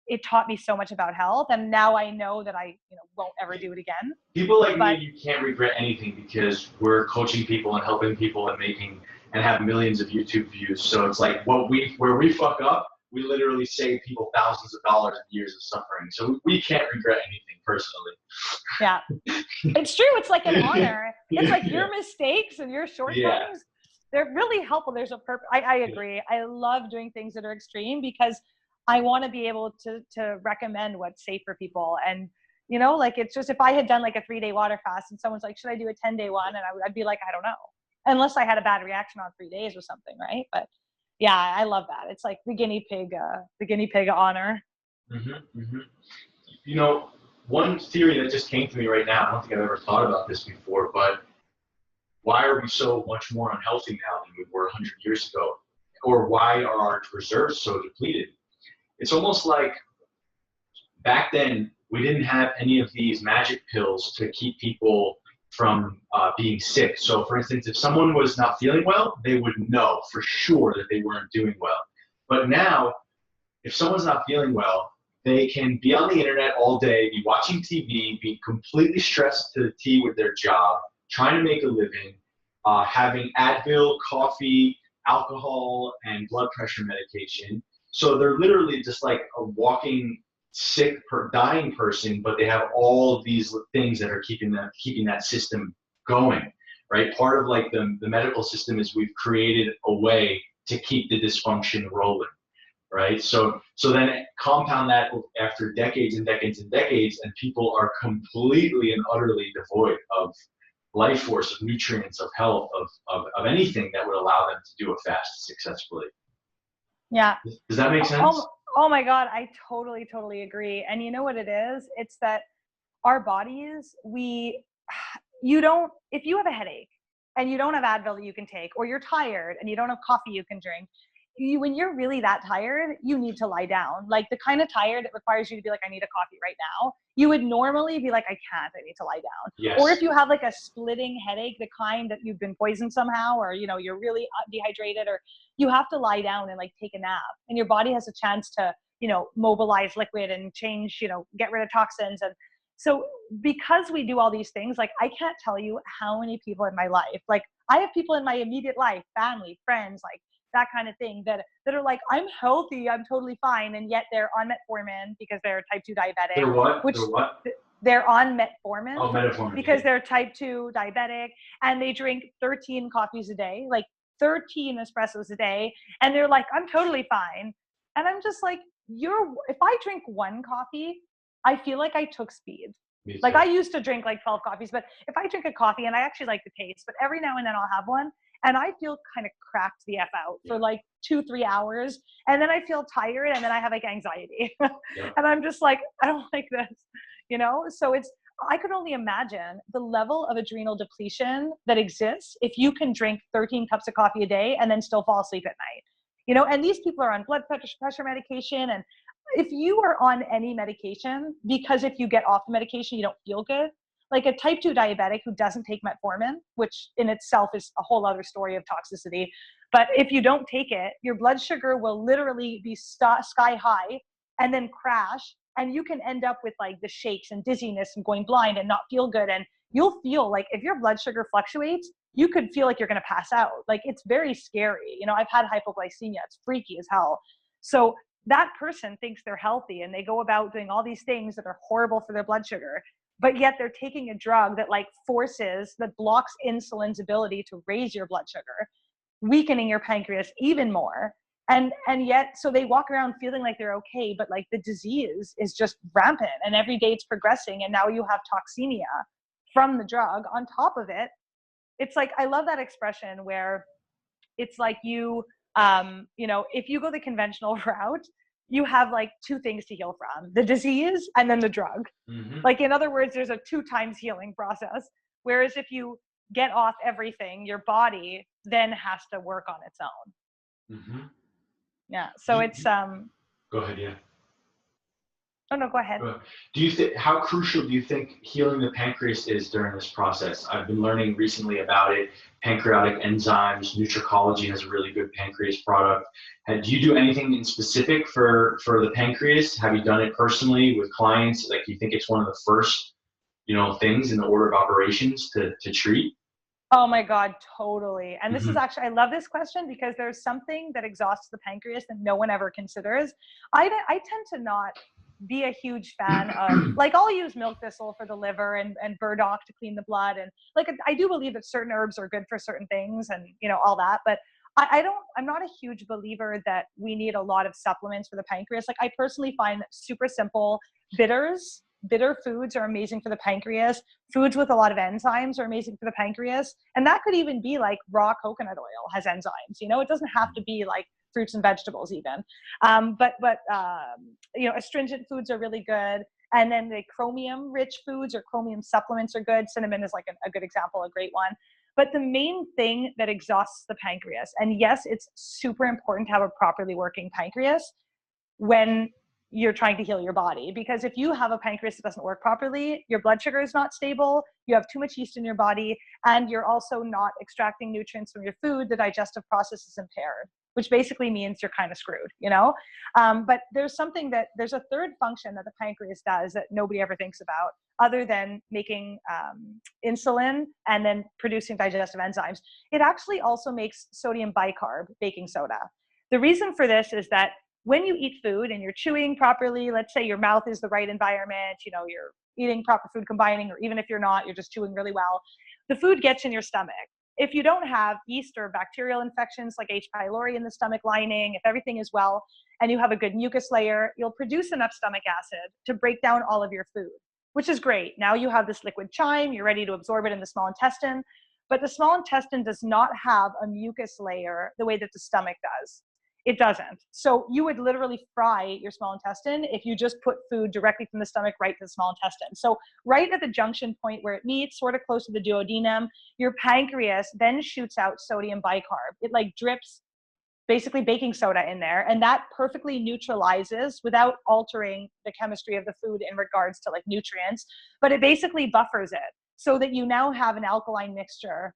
it taught me so much about health. And now I know that I, you know, won't ever do it again. People like me, you can't regret anything because we're coaching people and helping people and making and have millions of YouTube views. So it's like where we fuck up, we literally save people thousands of dollars and years of suffering. So we can't regret anything personally. Yeah, it's true. It's like an honor. It's like your mistakes and your shortcomings, they're really helpful. There's a purpose. I agree. I love doing things that are extreme because I want to be able to recommend what's safe for people. And, you know, like it's just, if I had done like a 3-day water fast and someone's like, should I do a 10-day one? And I'd be like, I don't know, unless I had a bad reaction on 3 days or something. Right. But yeah, I love that. It's like the guinea pig honor. Mm-hmm, mm-hmm. You know, one theory that just came to me right now, I don't think I've ever thought about this before, but why are we so much more unhealthy now than we were 100 years ago? Or why are our reserves so depleted? It's almost like back then we didn't have any of these magic pills to keep people from being sick. So for instance, if someone was not feeling well, they would know for sure that they weren't doing well. But now, if someone's not feeling well, they can be on the internet all day, be watching TV, be completely stressed to the T with their job, trying to make a living, having Advil, coffee, alcohol, and blood pressure medication. So they're literally just like a walking sick, dying person, but they have all of these things that are keeping that system going, right? Part of like the medical system is we've created a way to keep the dysfunction rolling, right? So then compound that after decades and decades and decades, and people are completely and utterly devoid of life force, of nutrients, of health, of anything that would allow them to do a fast successfully. Yeah. Does that make sense? Oh my God, I totally agree. And you know what it is? It's that our bodies, if you have a headache and you don't have Advil that you can take, or you're tired and you don't have coffee you can drink, when you're really that tired, you need to lie down. Like the kind of tired that requires you to be like, I need a coffee right now. You would normally be like, I can't, I need to lie down. Yes. Or if you have like a splitting headache, the kind that you've been poisoned somehow, or, you know, you're really dehydrated, or you have to lie down and like take a nap, and your body has a chance to, you know, mobilize liquid and change, you know, get rid of toxins. And so because we do all these things, like I can't tell you how many people in my life, like I have people in my immediate life, family, friends, like that kind of thing, that are like, I'm healthy, I'm totally fine, and yet they're on metformin because they're type 2 diabetic. They're what? They're on metformin. Oh, metformin. Because they're type 2 diabetic, and they drink 13 coffees a day, like 13 espressos a day. And they're like, I'm totally fine. And I'm just like, if I drink one coffee, I feel like I took speed. Like I used to drink like 12 coffees, but if I drink a coffee, and I actually like the taste, but every now and then I'll have one, and I feel kind of cracked the F out for like 2-3 hours. And then I feel tired, and then I have like anxiety. And I'm just like, I don't like this, you know? So I could only imagine the level of adrenal depletion that exists if you can drink 13 cups of coffee a day and then still fall asleep at night, you know? And these people are on blood pressure medication. And if you are on any medication, because if you get off the medication, you don't feel good, like a type 2 diabetic who doesn't take metformin, which in itself is a whole other story of toxicity. But if you don't take it, your blood sugar will literally be sky high and then crash. And you can end up with like the shakes and dizziness and going blind and not feel good. And you'll feel like if your blood sugar fluctuates, you could feel like you're going to pass out. Like it's very scary. You know, I've had hypoglycemia. It's freaky as hell. So that person thinks they're healthy, and they go about doing all these things that are horrible for their blood sugar, but yet they're taking a drug that that blocks insulin's ability to raise your blood sugar, weakening your pancreas even more. And yet, so they walk around feeling like they're okay, but like the disease is just rampant, and every day it's progressing. And now you have toxemia from the drug on top of it. It's like, I love that expression where it's like you know, if you go the conventional route, you have like 2 things to heal from: the disease and then the drug. Like, in other words, there's a 2 times healing process. Whereas if you get off everything, your body then has to work on its own. Yeah. So it's Go ahead. Yeah. Oh no, go ahead. Do you think, how crucial do you think healing the pancreas is during this process? I've been learning recently about it. Pancreatic enzymes, Nutricology has a really good pancreas product. And do you do anything in specific for the pancreas? Have you done it personally with clients? Like, you think it's one of the first, you know, things in the order of operations to treat? Oh my God, totally. And this is actually, I love this question because there's something that exhausts the pancreas that no one ever considers. I tend to not be a huge fan of, like, I'll use milk thistle for the liver and burdock to clean the blood. And like, I do believe that certain herbs are good for certain things and, you know, all that. But I'm not a huge believer that we need a lot of supplements for the pancreas. Like, I personally find that super simple bitter foods are amazing for the pancreas. Foods with a lot of enzymes are amazing for the pancreas. And that could even be like raw coconut oil has enzymes, you know, it doesn't have to be like fruits and vegetables even. But you know, astringent foods are really good. And then the chromium rich foods or chromium supplements are good. Cinnamon is like a good example, a great one. But the main thing that exhausts the pancreas, and yes, it's super important to have a properly working pancreas when you're trying to heal your body, because if you have a pancreas that doesn't work properly, your blood sugar is not stable, you have too much yeast in your body, and you're also not extracting nutrients from your food, the digestive process is impaired, which basically means you're kind of screwed, you know? But there's a third function that the pancreas does that nobody ever thinks about, other than making insulin and then producing digestive enzymes. It actually also makes sodium bicarb, baking soda. The reason for this is that when you eat food and you're chewing properly, let's say your mouth is the right environment, you know, you're eating proper food combining, or even if you're not, you're just chewing really well, the food gets in your stomach. If you don't have yeast or bacterial infections like H. pylori in the stomach lining, if everything is well and you have a good mucus layer, you'll produce enough stomach acid to break down all of your food, which is great. Now you have this liquid chyme, you're ready to absorb it in the small intestine, but the small intestine does not have a mucus layer the way that the stomach does. It doesn't. So you would literally fry your small intestine if you just put food directly from the stomach right to the small intestine. So right at the junction point where it meets, sort of close to the duodenum, your pancreas then shoots out sodium bicarb. It like drips basically baking soda in there, and that perfectly neutralizes without altering the chemistry of the food in regards to like nutrients, but it basically buffers it so that you now have an alkaline mixture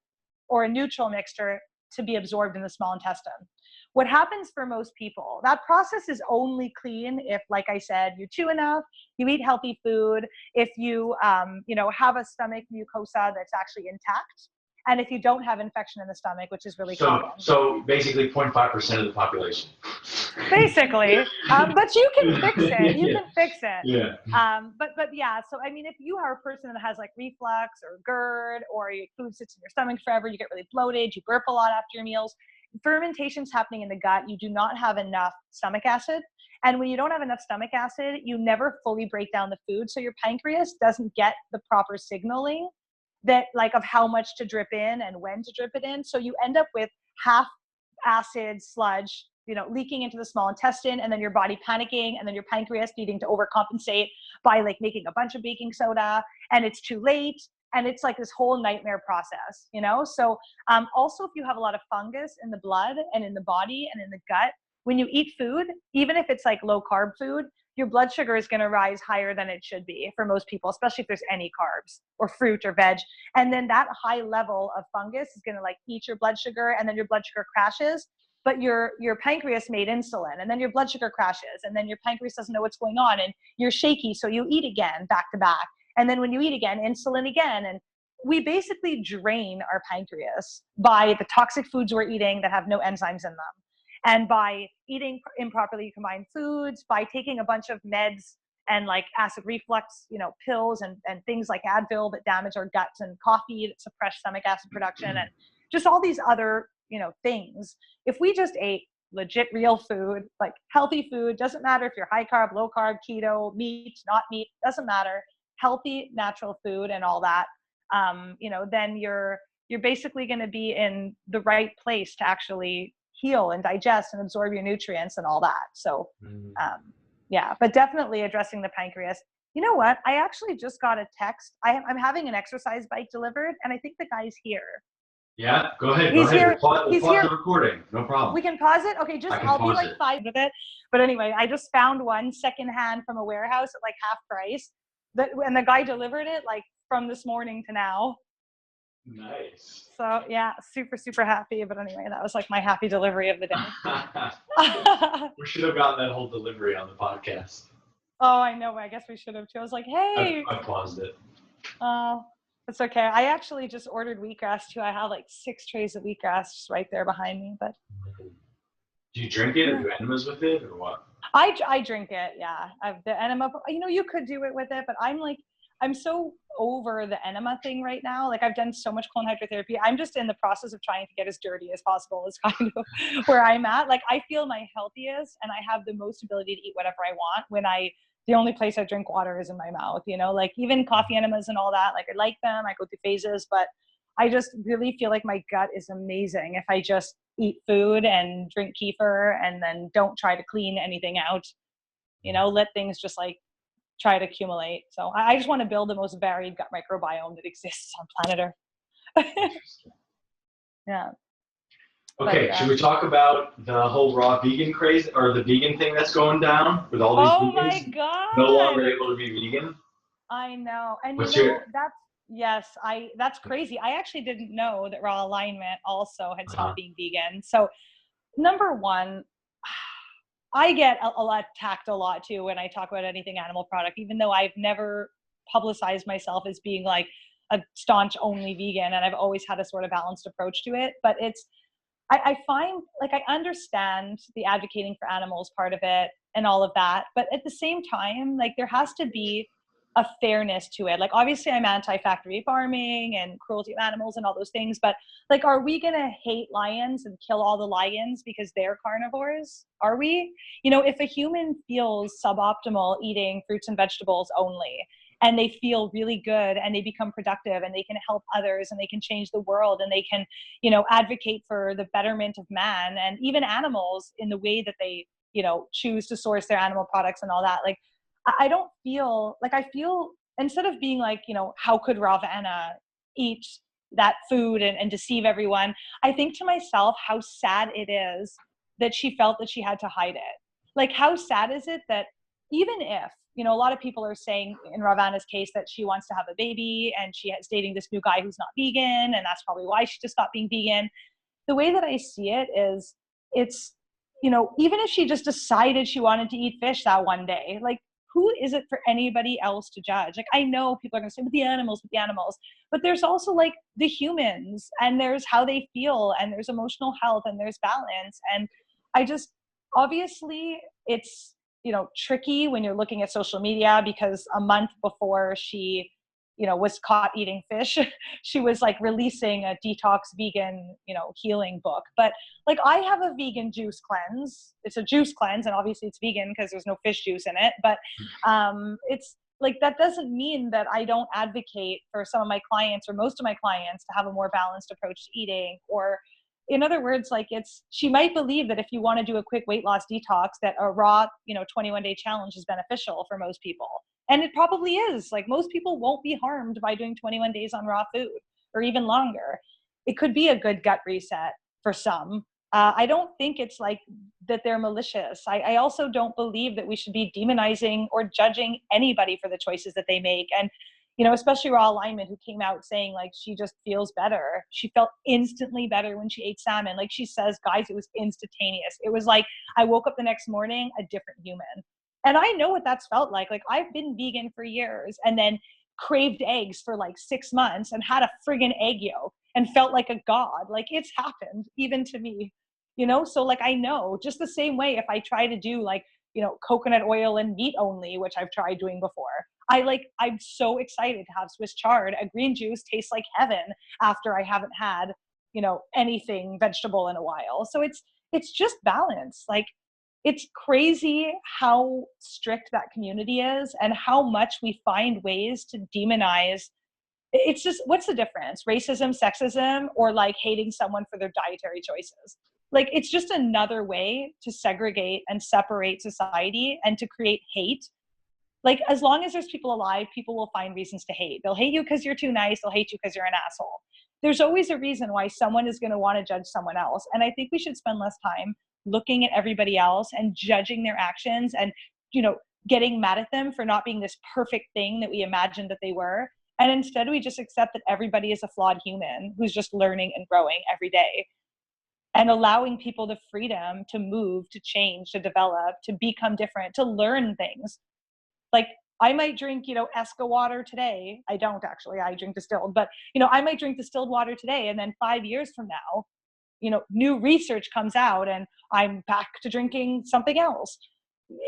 or a neutral mixture to be absorbed in the small intestine. What happens for most people, that process is only clean if, like I said, you chew enough, you eat healthy food, if you, you know, have a stomach mucosa that's actually intact. And if you don't have infection in the stomach, which is really common. So basically 0.5% of the population. Basically, but you can fix it. You can fix it. Yeah. But yeah, so I mean, if you are a person that has like reflux or GERD, or your food sits in your stomach forever, you get really bloated, you burp a lot after your meals, fermentation's happening in the gut. You do not have enough stomach acid. And when you don't have enough stomach acid, you never fully break down the food. So your pancreas doesn't get the proper signaling that like of how much to drip in and when to drip it in. So you end up with half acid sludge, leaking into the small intestine, and then your body panicking, and then your pancreas needing to overcompensate by like making a bunch of baking soda, and it's too late. And it's like this whole nightmare process, So also, if you have a lot of fungus in the blood and in the body and in the gut, when you eat food, even if it's like low carb food, your blood sugar is going to rise higher than it should be for most people, especially if there's any carbs or fruit or veg. And then that high level of fungus is going to like eat your blood sugar, and then your blood sugar crashes. But your pancreas made insulin, and then your blood sugar crashes, and then your pancreas doesn't know what's going on, and you're shaky, so you eat again back to back. And then when you eat again, insulin again. And we basically drain our pancreas by the toxic foods we're eating that have no enzymes in them. And by eating improperly combined foods, by taking a bunch of meds and like acid reflux, pills and things like Advil that damage our guts, and coffee that suppress stomach acid production, and just all these other, things. If we just ate legit real food, like healthy food, doesn't matter if you're high carb, low carb, keto, meat, not meat, doesn't matter, healthy, natural food and all that, then you're basically going to be in the right place to actually heal and digest and absorb your nutrients and all that. So, yeah, but definitely addressing the pancreas. You know what? I actually just got a text. I'm having an exercise bike delivered, and I think the guy's here. Yeah, go ahead. He's here. We'll pause the recording. No problem. We can pause it? Okay, I'll be like 5 with it. But anyway, I just found one secondhand from a warehouse at like half price. And the guy delivered it like from this morning to now. Nice. So yeah, super, super happy. But anyway, that was like my happy delivery of the day. We should have gotten that whole delivery on the podcast. Oh, I know. I guess we should have too. I was like, hey. I paused it. Oh, it's okay. I actually just ordered wheatgrass too. I have like 6 trays of wheatgrass just right there behind me. But do you drink it or do enemas with it or what? I drink it. Yeah. The enema, you could do it with it, but I'm so over the enema thing right now. Like I've done so much colon hydrotherapy. I'm just in the process of trying to get as dirty as possible is kind of where I'm at. Like I feel my healthiest and I have the most ability to eat whatever I want when the only place I drink water is in my mouth, like even coffee enemas and all that. Like I like them. I go through phases, but I just really feel like my gut is amazing if I just eat food and drink kefir and then don't try to clean anything out, let things just like try to accumulate. So I just want to build the most varied gut microbiome that exists on planet Earth. Yeah. Okay, should we talk about the whole raw vegan craze or the vegan thing that's going down with all these vegans? Oh my God. No longer able to be vegan? I know. And that's crazy. I actually didn't know that Raw Alignment also had stopped being vegan. So number one, I get attacked a lot too when I talk about anything animal product, even though I've never publicized myself as being like a staunch only vegan, and I've always had a sort of balanced approach to it. But I find like I understand the advocating for animals part of it and all of that, but at the same time, like there has to be a fairness to it. Like obviously I'm anti-factory farming and cruelty of animals and all those things, but like are we gonna hate lions and kill all the lions because they're carnivores? Are we? If a human feels suboptimal eating fruits and vegetables only, and they feel really good and they become productive and they can help others and they can change the world and they can, advocate for the betterment of man and even animals in the way that they, choose to source their animal products and all that. Like, I don't feel like I feel instead of being like, how could Ravana eat that food and deceive everyone? I think to myself, how sad it is that she felt that she had to hide it. Like, how sad is it that even if, a lot of people are saying in Ravana's case that she wants to have a baby and she is dating this new guy who's not vegan, and that's probably why she just stopped being vegan. The way that I see it is it's, even if she just decided she wanted to eat fish that one day, like who is it for anybody else to judge? Like, I know people are going to say, with the animals, but there's also like the humans, and there's how they feel, and there's emotional health, and there's balance. And I just, obviously it's, you know, tricky when you're looking at social media, because a month before she, you know, was caught eating fish, she was like releasing a detox vegan, you know, healing book. But like, I have a vegan juice cleanse. It's a juice cleanse, and obviously it's vegan because there's no fish juice in it. But it's like, that doesn't mean that I don't advocate for some of my clients, or most of my clients, to have a more balanced approach to eating. Or in other words, like, it's, she might believe that if you want to do a quick weight loss detox, that a raw, you know, 21-day challenge is beneficial for most people. And it probably is. Like, most people won't be harmed by doing 21 days on raw food, or even longer. It could be a good gut reset for some. I don't think it's like that they're malicious. I also don't believe that we should be demonizing or judging anybody for the choices that they make. And, you know, especially Raw Alignment, who came out saying like, she just feels better. She felt instantly better when she ate salmon. Like she says, guys, it was instantaneous. It was like, I woke up the next morning a different human. And I know what that's felt like. Like, I've been vegan for years, and then craved eggs for like 6 months, and had a friggin' egg yolk, and felt like a god. Like, it's happened even to me, you know? So like, I know, just the same way, if I try to do like, you know, coconut oil and meat only, which I've tried doing before, I'm so excited to have Swiss chard. A green juice tastes like heaven after I haven't had, you know, anything vegetable in a while. So it's just balance. Like, it's crazy how strict that community is, and how much we find ways to demonize. It's just, what's the difference? Racism, sexism, or like hating someone for their dietary choices? Like, it's just another way to segregate and separate society, and to create hate. Like, as long as there's people alive, people will find reasons to hate. They'll hate you because you're too nice. They'll hate you because you're an asshole. There's always a reason why someone is going to want to judge someone else. And I think we should spend less time looking at everybody else and judging their actions, and, you know, getting mad at them for not being this perfect thing that we imagined that they were. And instead, we just accept that everybody is a flawed human who's just learning and growing every day, and allowing people the freedom to move, to change, to develop, to become different, to learn things. Like, I might drink, you know, Esca water today. I don't actually, I drink distilled, but, you know, I might drink distilled water today, and then 5 years from now, you know, new research comes out, and I'm back to drinking something else.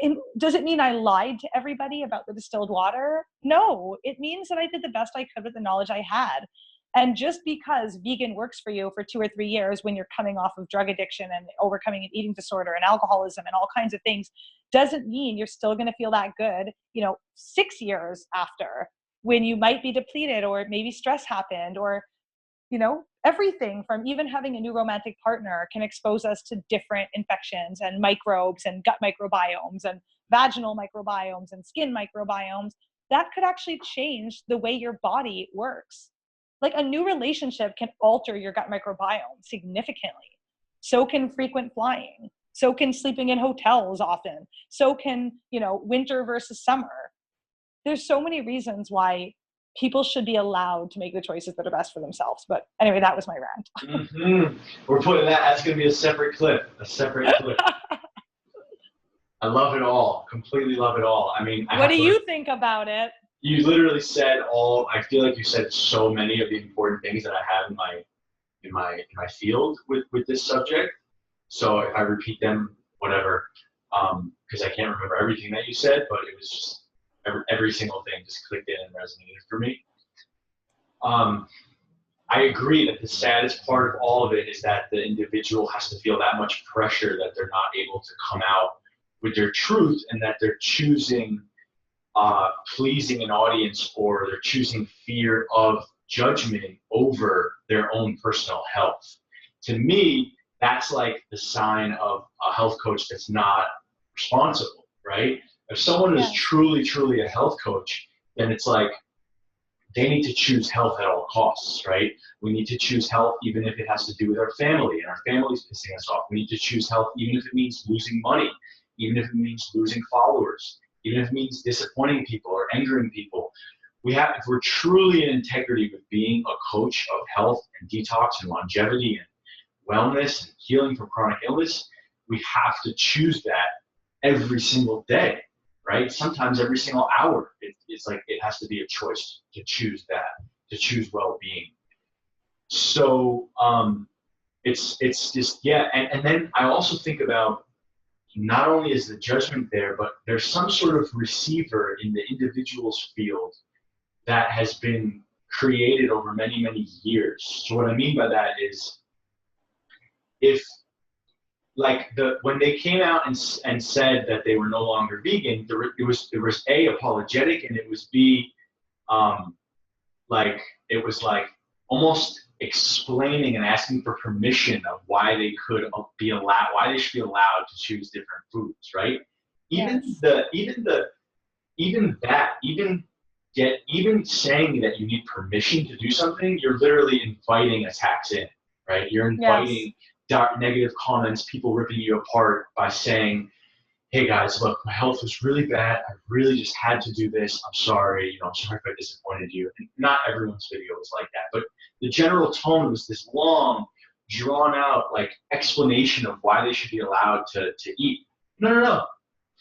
And does it mean I lied to everybody about the distilled water? No, it means that I did the best I could with the knowledge I had. And just because vegan works for you for 2 or 3 years, when you're coming off of drug addiction and overcoming an eating disorder and alcoholism and all kinds of things, doesn't mean you're still going to feel that good, you know, 6 years after, when you might be depleted, or maybe stress happened, or, you know, everything from even having a new romantic partner can expose us to different infections and microbes and gut microbiomes and vaginal microbiomes and skin microbiomes that could actually change the way your body works. Like, a new relationship can alter your gut microbiome significantly. So can frequent flying. So can sleeping in hotels often. So can, you know, winter versus summer. There's so many reasons why people should be allowed to make the choices that are best for themselves. But anyway, that was my rant. Mm-hmm. We're putting that's going to be a separate clip. I love it all. Completely love it all. I mean, what do you think about it? You literally said all. I feel like you said so many of the important things that I have in my field with this subject. So if I repeat them, whatever, because I can't remember everything that you said, but it was just every single thing just clicked in and resonated for me. I agree that the saddest part of all of it is that the individual has to feel that much pressure that they're not able to come out with their truth, and that they're choosing pleasing an audience, or they're choosing fear of judgment over their own personal health. To me, that's like the sign of a health coach that's not responsible, right? If someone is truly, truly a health coach, then it's like they need to choose health at all costs, right? We need to choose health even if it has to do with our family and our family's pissing us off. We need to choose health even if it means losing money, even if it means losing followers, even if it means disappointing people or angering people. If we're truly in integrity with being a coach of health and detox and longevity and wellness and healing from chronic illness, we have to choose that every single day. right? Sometimes every single hour, it's like it has to be a choice to choose that, to choose well-being. So it's just, yeah. And then I also think about, not only is the judgment there, but there's some sort of receiver in the individual's field that has been created over many, many years. So what I mean by that is, if like when they came out and said that they were no longer vegan, it was A, apologetic, and it was B, like it was like almost explaining and asking for permission of why they could be allowed, why they should be allowed to choose different foods, right? Even saying that you need permission to do something, you're literally inviting attacks in, right? You're inviting negative comments, people ripping you apart by saying, hey guys, look, my health was really bad. I really just had to do this. I'm sorry. I'm sorry if I disappointed you. And not everyone's video was like that, but the general tone was this long, drawn out like explanation of why they should be allowed to eat. No.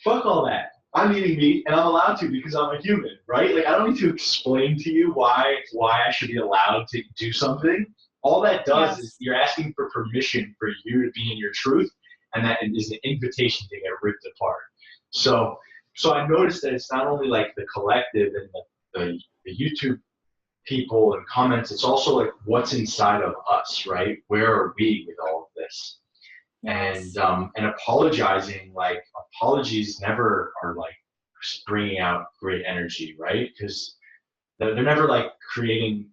Fuck all that. I'm eating meat and I'm allowed to because I'm a human, right? Like I don't need to explain to you why I should be allowed to do something. All that does is you're asking for permission for you to be in your truth, and that is an invitation to get ripped apart. So I noticed that it's not only like the collective and the YouTube people and comments, it's also like what's inside of us, right? Where are we with all of this? And apologizing, like apologies never are like bringing out great energy, right? Because they're never like creating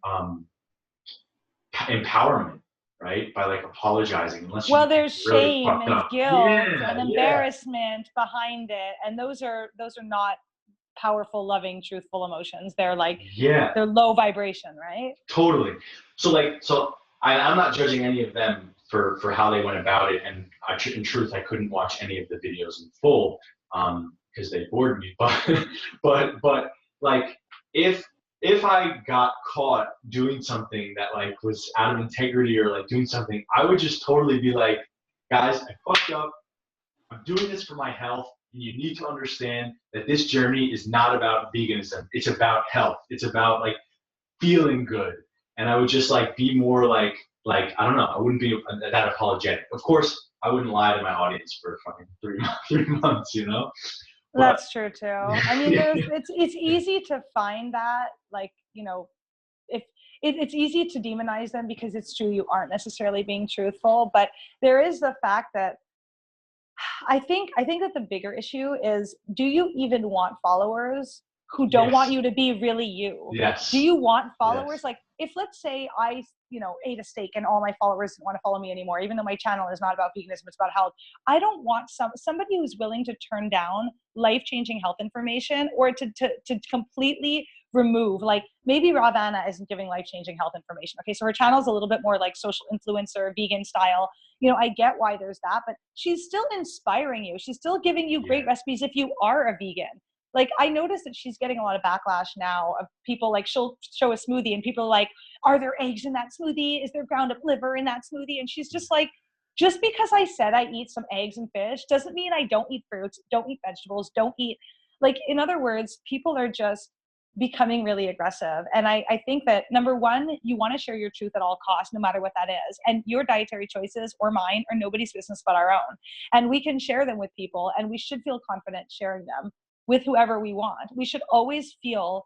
empowerment, right? By like apologizing, unless there's really shame and up. guilt and embarrassment behind it, and those are not powerful, loving, truthful emotions. They're like they're low vibration, right? Totally. So I'm not judging any of them for how they went about it, and in truth I couldn't watch any of the videos in full because they bored me. But like if I got caught doing something that like was out of integrity or like doing something, I would just totally be like, guys, I fucked up. I'm doing this for my health. And you need to understand that this journey is not about veganism. It's about health. It's about like feeling good. And I would just like be more like I don't know. I wouldn't be that apologetic. Of course, I wouldn't lie to my audience for fucking 3 months, That's true too. I mean, it's easy to find that, like, if it's easy to demonize them because it's true, you aren't necessarily being truthful, but there is the fact that I think that the bigger issue is, do you even want followers who don't want you to be really you? Yes. Do you want followers? Like, if let's say I, ate a steak and all my followers didn't want to follow me anymore, even though my channel is not about veganism, it's about health. I don't want somebody who's willing to turn down life-changing health information, or to completely remove, like maybe Ravana isn't giving life-changing health information. Okay, so her channel is a little bit more like social influencer, vegan style. I get why there's that, but she's still inspiring you. She's still giving you great recipes if you are a vegan. Like, I noticed that she's getting a lot of backlash now of people, like, she'll show a smoothie and people are like, are there eggs in that smoothie? Is there ground up liver in that smoothie? And she's just like, just because I said I eat some eggs and fish doesn't mean I don't eat fruits, don't eat vegetables, don't eat, like, in other words, people are just becoming really aggressive. And I think that, number one, you want to share your truth at all costs, no matter what that is. And your dietary choices or mine are nobody's business but our own. And we can share them with people, and we should feel confident sharing them with whoever we want. We should always feel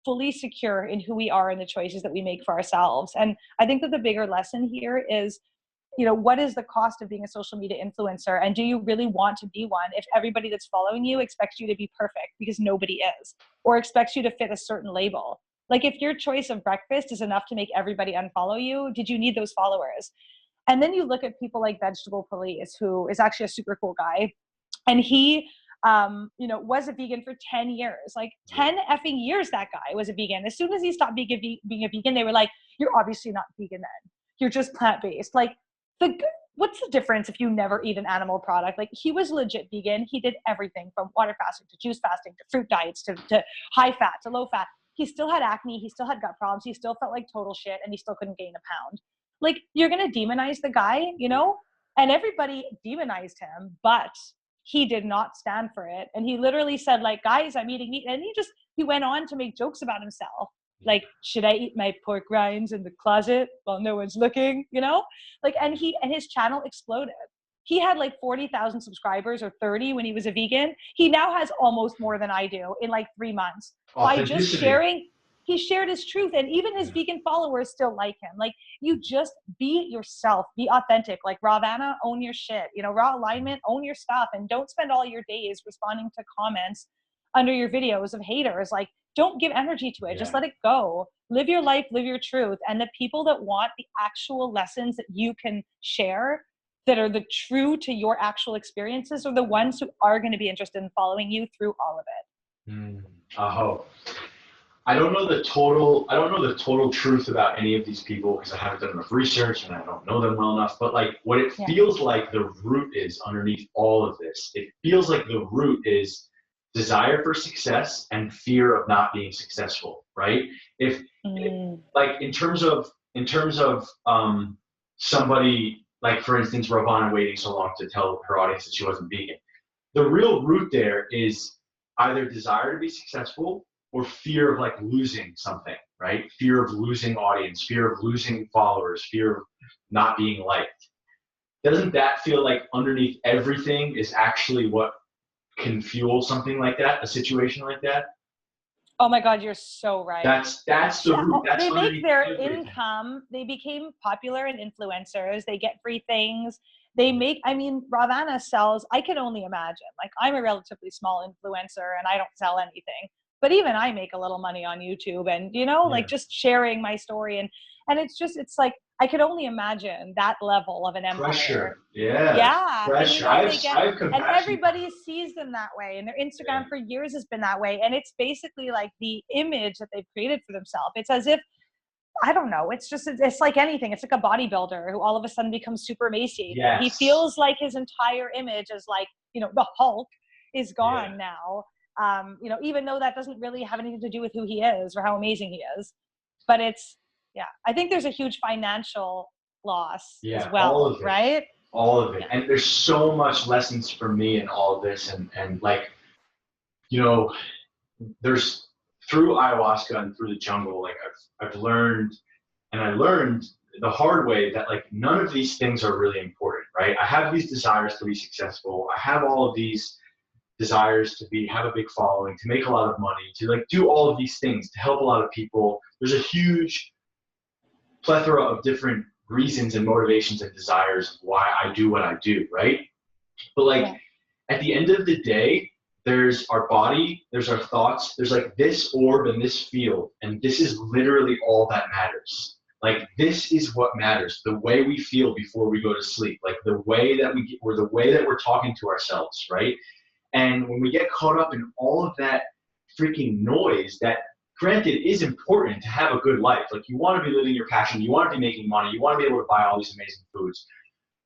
fully secure in who we are and the choices that we make for ourselves. And I think that the bigger lesson here is, what is the cost of being a social media influencer? And do you really want to be one if everybody that's following you expects you to be perfect, because nobody is, or expects you to fit a certain label? Like, if your choice of breakfast is enough to make everybody unfollow you, did you need those followers? And then you look at people like Vegetable Police, who is actually a super cool guy. And he, was a vegan for 10 years, like 10 effing years. That guy was a vegan. As soon as he stopped being a vegan, they were like, you're obviously not vegan then. You're just plant-based. Like, what's the difference if you never eat an animal product? Like, he was legit vegan. He did everything from water fasting to juice fasting to fruit diets to high fat to low fat. He still had acne. He still had gut problems. He still felt like total shit, and he still couldn't gain a pound. Like, you're going to demonize the guy, and everybody demonized him, but he did not stand for it. And he literally said, like, guys, I'm eating meat. And he went on to make jokes about himself. Like, should I eat my pork rinds in the closet while no one's looking, you know? Like, and his channel exploded. He had like 40,000 subscribers or 30 when he was a vegan. He now has almost more than I do in like 3 months. By just sharing, he shared his truth, and even his vegan followers still like him. Like, you just be yourself, be authentic. Like, Ravana, own your shit. You know, Raw Alignment, own your stuff, and don't spend all your days responding to comments under your videos of haters. Like, don't give energy to it. Just let it go. Live your life, live your truth. And the people that want the actual lessons that you can share, that are the true to your actual experiences, are the ones who are going to be interested in following you through all of it. I don't know the total truth about any of these people because I haven't done enough research and I don't know them well enough. But like, what it feels like the root is underneath all of this, it feels like the root is desire for success and fear of not being successful, right? If like in terms of somebody, like for instance, Ravana waiting so long to tell her audience that she wasn't vegan. The real root there is either desire to be successful or fear of like losing something, right? Fear of losing audience, fear of losing followers, fear of not being liked. Doesn't that feel like underneath everything is actually what can fuel something like that, a situation like that? Oh my God, you're so right. That's the root. That's they make their everything. Income. They became popular and influencers. They get free things. They make, I mean, Ravana sells, I can only imagine. Like, I'm a relatively small influencer and I don't sell anything. But even I make a little money on YouTube and, you know, like just sharing my story. And it's just, it's like, I could only imagine that level of an empire. Pressure. Yeah. Yeah. Pressure. And, you know, and everybody sees them that way. And their Instagram for years has been that way. And it's basically like the image that they've created for themselves. It's as if, I don't know. It's just, it's like anything. It's like a bodybuilder who all of a sudden becomes super emaciated. Yes. He feels like his entire image is like, you know, the Hulk is gone now. You know, even though that doesn't really have anything to do with who he is or how amazing he is. But it's, I think there's a huge financial loss as well, all of it, right? All of it. And there's so much lessons for me in all of this. And like, you know, there's through ayahuasca and through the jungle, like I've learned, and I learned the hard way that like none of these things are really important, right? I have these desires to be successful. I have all of these desires to have a big following, to make a lot of money, to like do all of these things, to help a lot of people. There's a huge plethora of different reasons and motivations and desires why I do what I do, right? But like at the end of the day, there's our body, there's our thoughts, there's like this orb and this field, and this is literally all that matters. Like this is what matters, the way we feel before we go to sleep, like the way that the way that we're talking to ourselves, right? And when we get caught up in all of that freaking noise, that granted is important to have a good life. Like you want to be living your passion, you want to be making money, you want to be able to buy all these amazing foods.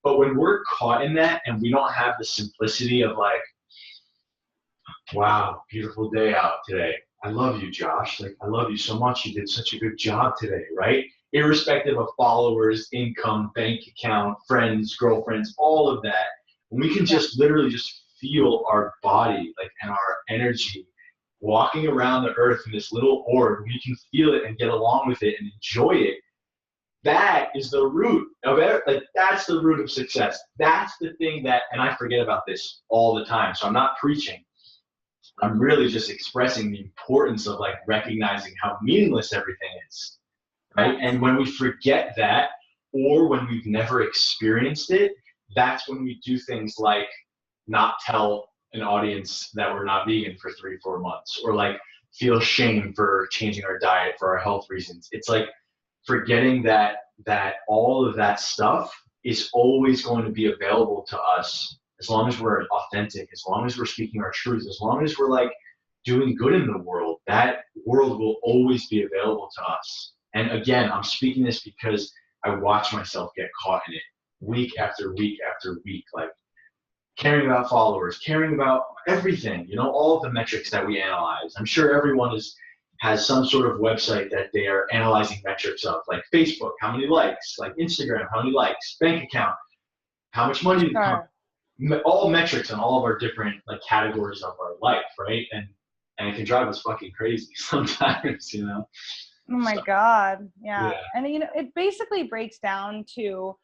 But when we're caught in that and we don't have the simplicity of like, wow, beautiful day out today. I love you, Josh. Like, I love you so much. You did such a good job today, right? Irrespective of followers, income, bank account, friends, girlfriends, all of that. When we can just literally just feel our body, like, and our energy walking around the earth in this little orb, we can feel it and get along with it and enjoy it. That is the root of it. Like, that's the root of success. That's the thing that, and I forget about this all the time. So I'm not preaching. I'm really just expressing the importance of like recognizing how meaningless everything is, right? And when we forget that, or when we've never experienced it, that's when we do things like not tell an audience that we're not vegan for 3-4 months, or like feel shame for changing our diet for our health reasons. It's like forgetting that all of that stuff is always going to be available to us. As long as we're authentic, as long as we're speaking our truth, as long as we're like doing good in the world, that world will always be available to us. And again, I'm speaking this because I watch myself get caught in it week after week after week, like caring about followers, caring about everything, you know, all of the metrics that we analyze. I'm sure everyone has some sort of website that they are analyzing metrics of, like Facebook, how many likes, like Instagram, how many likes, bank account, how much money did it come. all metrics on all of our different like categories of our life, right? And it can drive us fucking crazy sometimes, you know? Oh my God. Yeah. Yeah. And you know, it basically breaks down to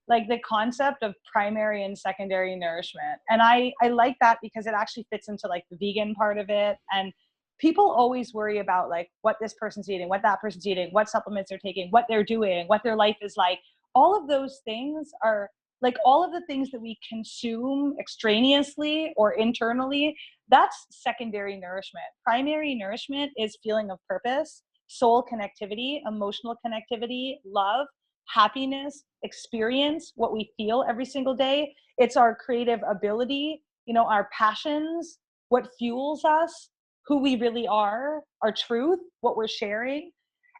like the concept of primary and secondary nourishment. And I like that because it actually fits into like the vegan part of it. And people always worry about like what this person's eating, what that person's eating, what supplements they're taking, what they're doing, what their life is like. All of those things are like all of the things that we consume extraneously or internally. That's secondary nourishment. Primary nourishment is feeling of purpose, soul connectivity, emotional connectivity, love, happiness, experience, what we feel every single day. It's our creative ability, you know, our passions, what fuels us, who we really are, our truth, what we're sharing.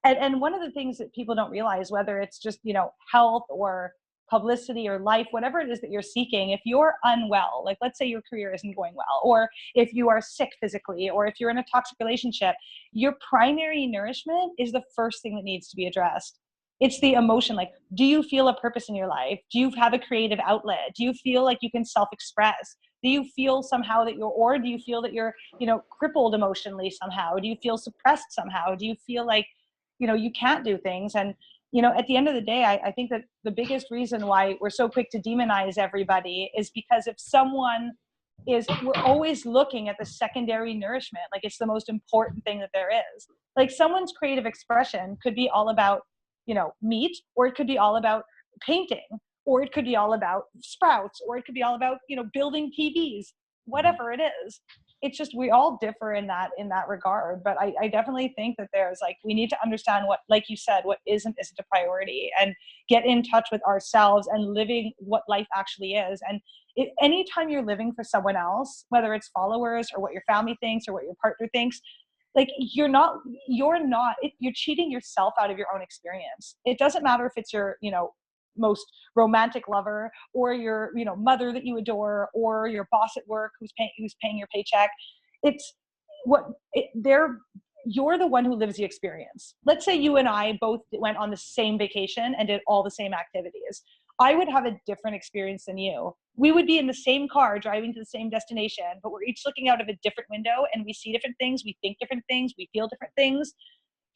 And one of the things that people don't realize, whether it's just, you know, health or publicity or life, whatever it is that you're seeking, if you're unwell, like let's say your career isn't going well, or if you are sick physically, or if you're in a toxic relationship, your primary nourishment is the first thing that needs to be addressed. It's the emotion. Like, do you feel a purpose in your life? Do you have a creative outlet? Do you feel like you can self-express? Do you feel somehow that or do you feel that you're, you know, crippled emotionally somehow? Do you feel suppressed somehow? Do you feel like, you know, you can't do things? And, you know, at the end of the day, I think that the biggest reason why we're so quick to demonize everybody is because if someone we're always looking at the secondary nourishment, like it's the most important thing that there is. Like someone's creative expression could be all about, you know, meat, or it could be all about painting, or it could be all about sprouts, or it could be all about, you know, building TVs, whatever it is. It's just, we all differ in that regard. But I definitely think that there's like, we need to understand what, like you said, what isn't a priority, and get in touch with ourselves and living what life actually is. And anytime you're living for someone else, whether it's followers or what your family thinks or what your partner thinks, like you're cheating yourself out of your own experience. It doesn't matter if it's your, you know, most romantic lover, or your, you know, mother that you adore, or your boss at work who's paying your paycheck. You're the one who lives the experience. Let's say you and I both went on the same vacation and did all the same activities. I would have a different experience than you. We would be in the same car driving to the same destination, but we're each looking out of a different window, and we see different things, we think different things, we feel different things,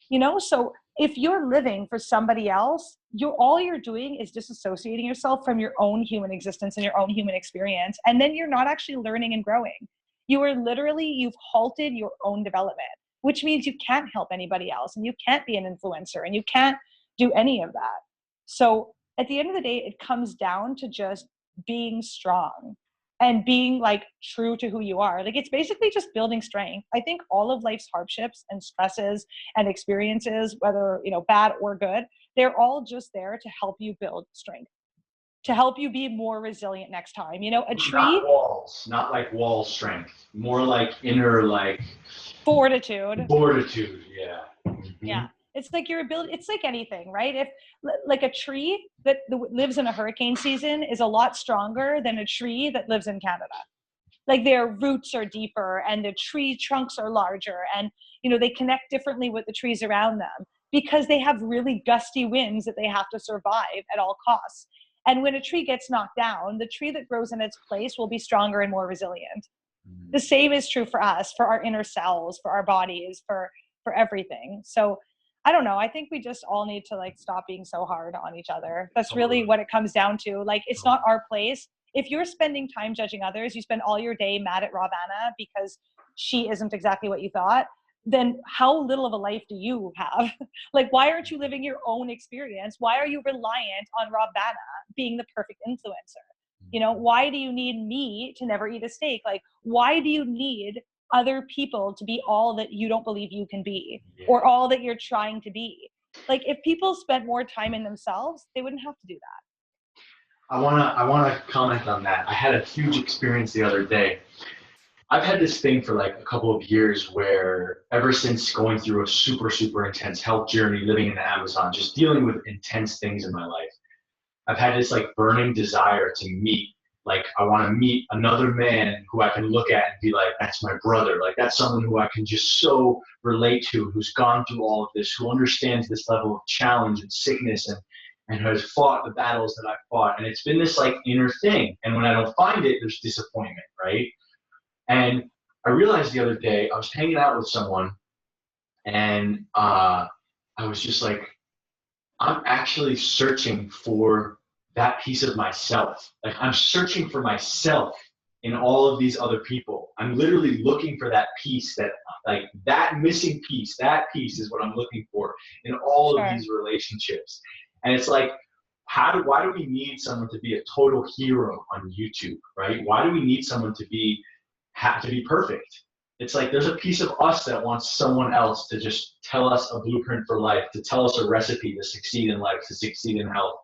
you know? So if you're living for somebody else, all you're doing is disassociating yourself from your own human existence and your own human experience. And then you're not actually learning and growing. You've halted your own development, which means you can't help anybody else, and you can't be an influencer, and you can't do any of that. So at the end of the day, it comes down to just being strong and being like true to who you are. Like it's basically just building strength. I think all of life's hardships and stresses and experiences, whether, you know, bad or good, they're all just there to help you build strength, to help you be more resilient next time. You know, a tree. Not like wall strength, more like inner, like fortitude. Yeah. Mm-hmm. Yeah. It's like your ability. It's like anything, right? If like a tree that lives in a hurricane season is a lot stronger than a tree that lives in Canada. Like their roots are deeper, and the tree trunks are larger, and, you know, they connect differently with the trees around them because they have really gusty winds that they have to survive at all costs. And when a tree gets knocked down, the tree that grows in its place will be stronger and more resilient. The same is true for us, for our inner selves, for our bodies, for everything. So I don't know. I think we just all need to like stop being so hard on each other. That's really what it comes down to. Like, it's not our place. If you're spending time judging others, you spend all your day mad at Ravana because she isn't exactly what you thought, then how little of a life do you have? Like, why aren't you living your own experience? Why are you reliant on Ravana being the perfect influencer? You know, why do you need me to never eat a steak? Like, why do you need other people to be all that you don't believe you can be, or all that you're trying to be? Like, if people spent more time in themselves, they wouldn't have to do that. I wanna comment on that. I had a huge experience the other day. I've had this thing for like a couple of years where, ever since going through a super, super intense health journey, living in the Amazon, just dealing with intense things in my life, I've had this like burning desire to meet. Like, I want to meet another man who I can look at and be like, that's my brother. Like, that's someone who I can just so relate to, who's gone through all of this, who understands this level of challenge and sickness and has fought the battles that I've fought. And it's been this like inner thing. And when I don't find it, there's disappointment, right? And I realized the other day, I was hanging out with someone, and I was just like, I'm actually searching for that piece of myself. Like, I'm searching for myself in all of these other people. I'm literally looking for that piece, that like that missing piece. That piece is what I'm looking for in all of these relationships. And it's like, why do we need someone to be a total hero on YouTube, right? Why do we need someone to have to be perfect? It's like there's a piece of us that wants someone else to just tell us a blueprint for life, to tell us a recipe to succeed in life, to succeed in health,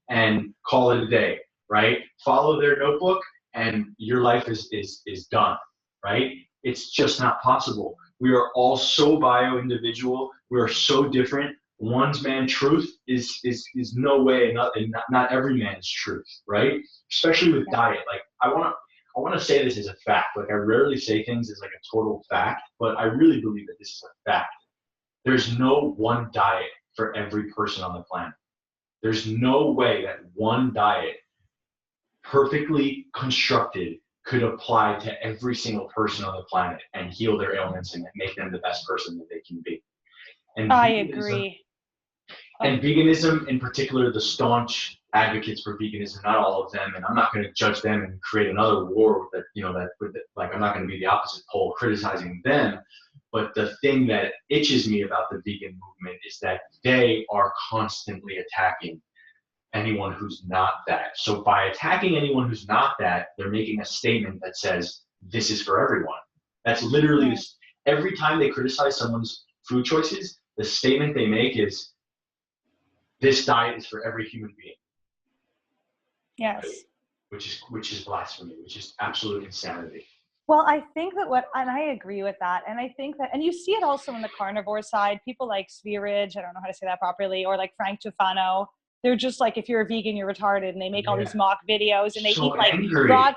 and call it a day, right? Follow their notebook and your life is done, right? It's just not possible. We are all so bio-individual. We are so different. One's man truth is no way, not every man's truth, right? Especially with diet. Like, I want to say this as a fact. Like, I rarely say things as like a total fact, but I really believe that this is a fact. There's no one diet for every person on the planet. There's no way that one diet, perfectly constructed, could apply to every single person on the planet and heal their ailments and make them the best person that they can be. And I agree. And veganism, in particular, the staunch advocates for veganism, not all of them, and I'm not going to judge them and create another war with it, like, I'm not going to be the opposite pole criticizing them. But the thing that itches me about the vegan movement is that they are constantly attacking anyone who's not that. So by attacking anyone who's not that, they're making a statement that says, this is for everyone. That's literally, every time they criticize someone's food choices, the statement they make is, this diet is for every human being. Yes. Right? Which is blasphemy, which is absolute insanity. Well, I think that and I agree with that. And I think that, and you see it also in the carnivore side, people like Sviraj, I don't know how to say that properly, or like Frank Tufano. They're just like, if you're a vegan, you're retarded, and they make all these mock videos, and they eat like raw,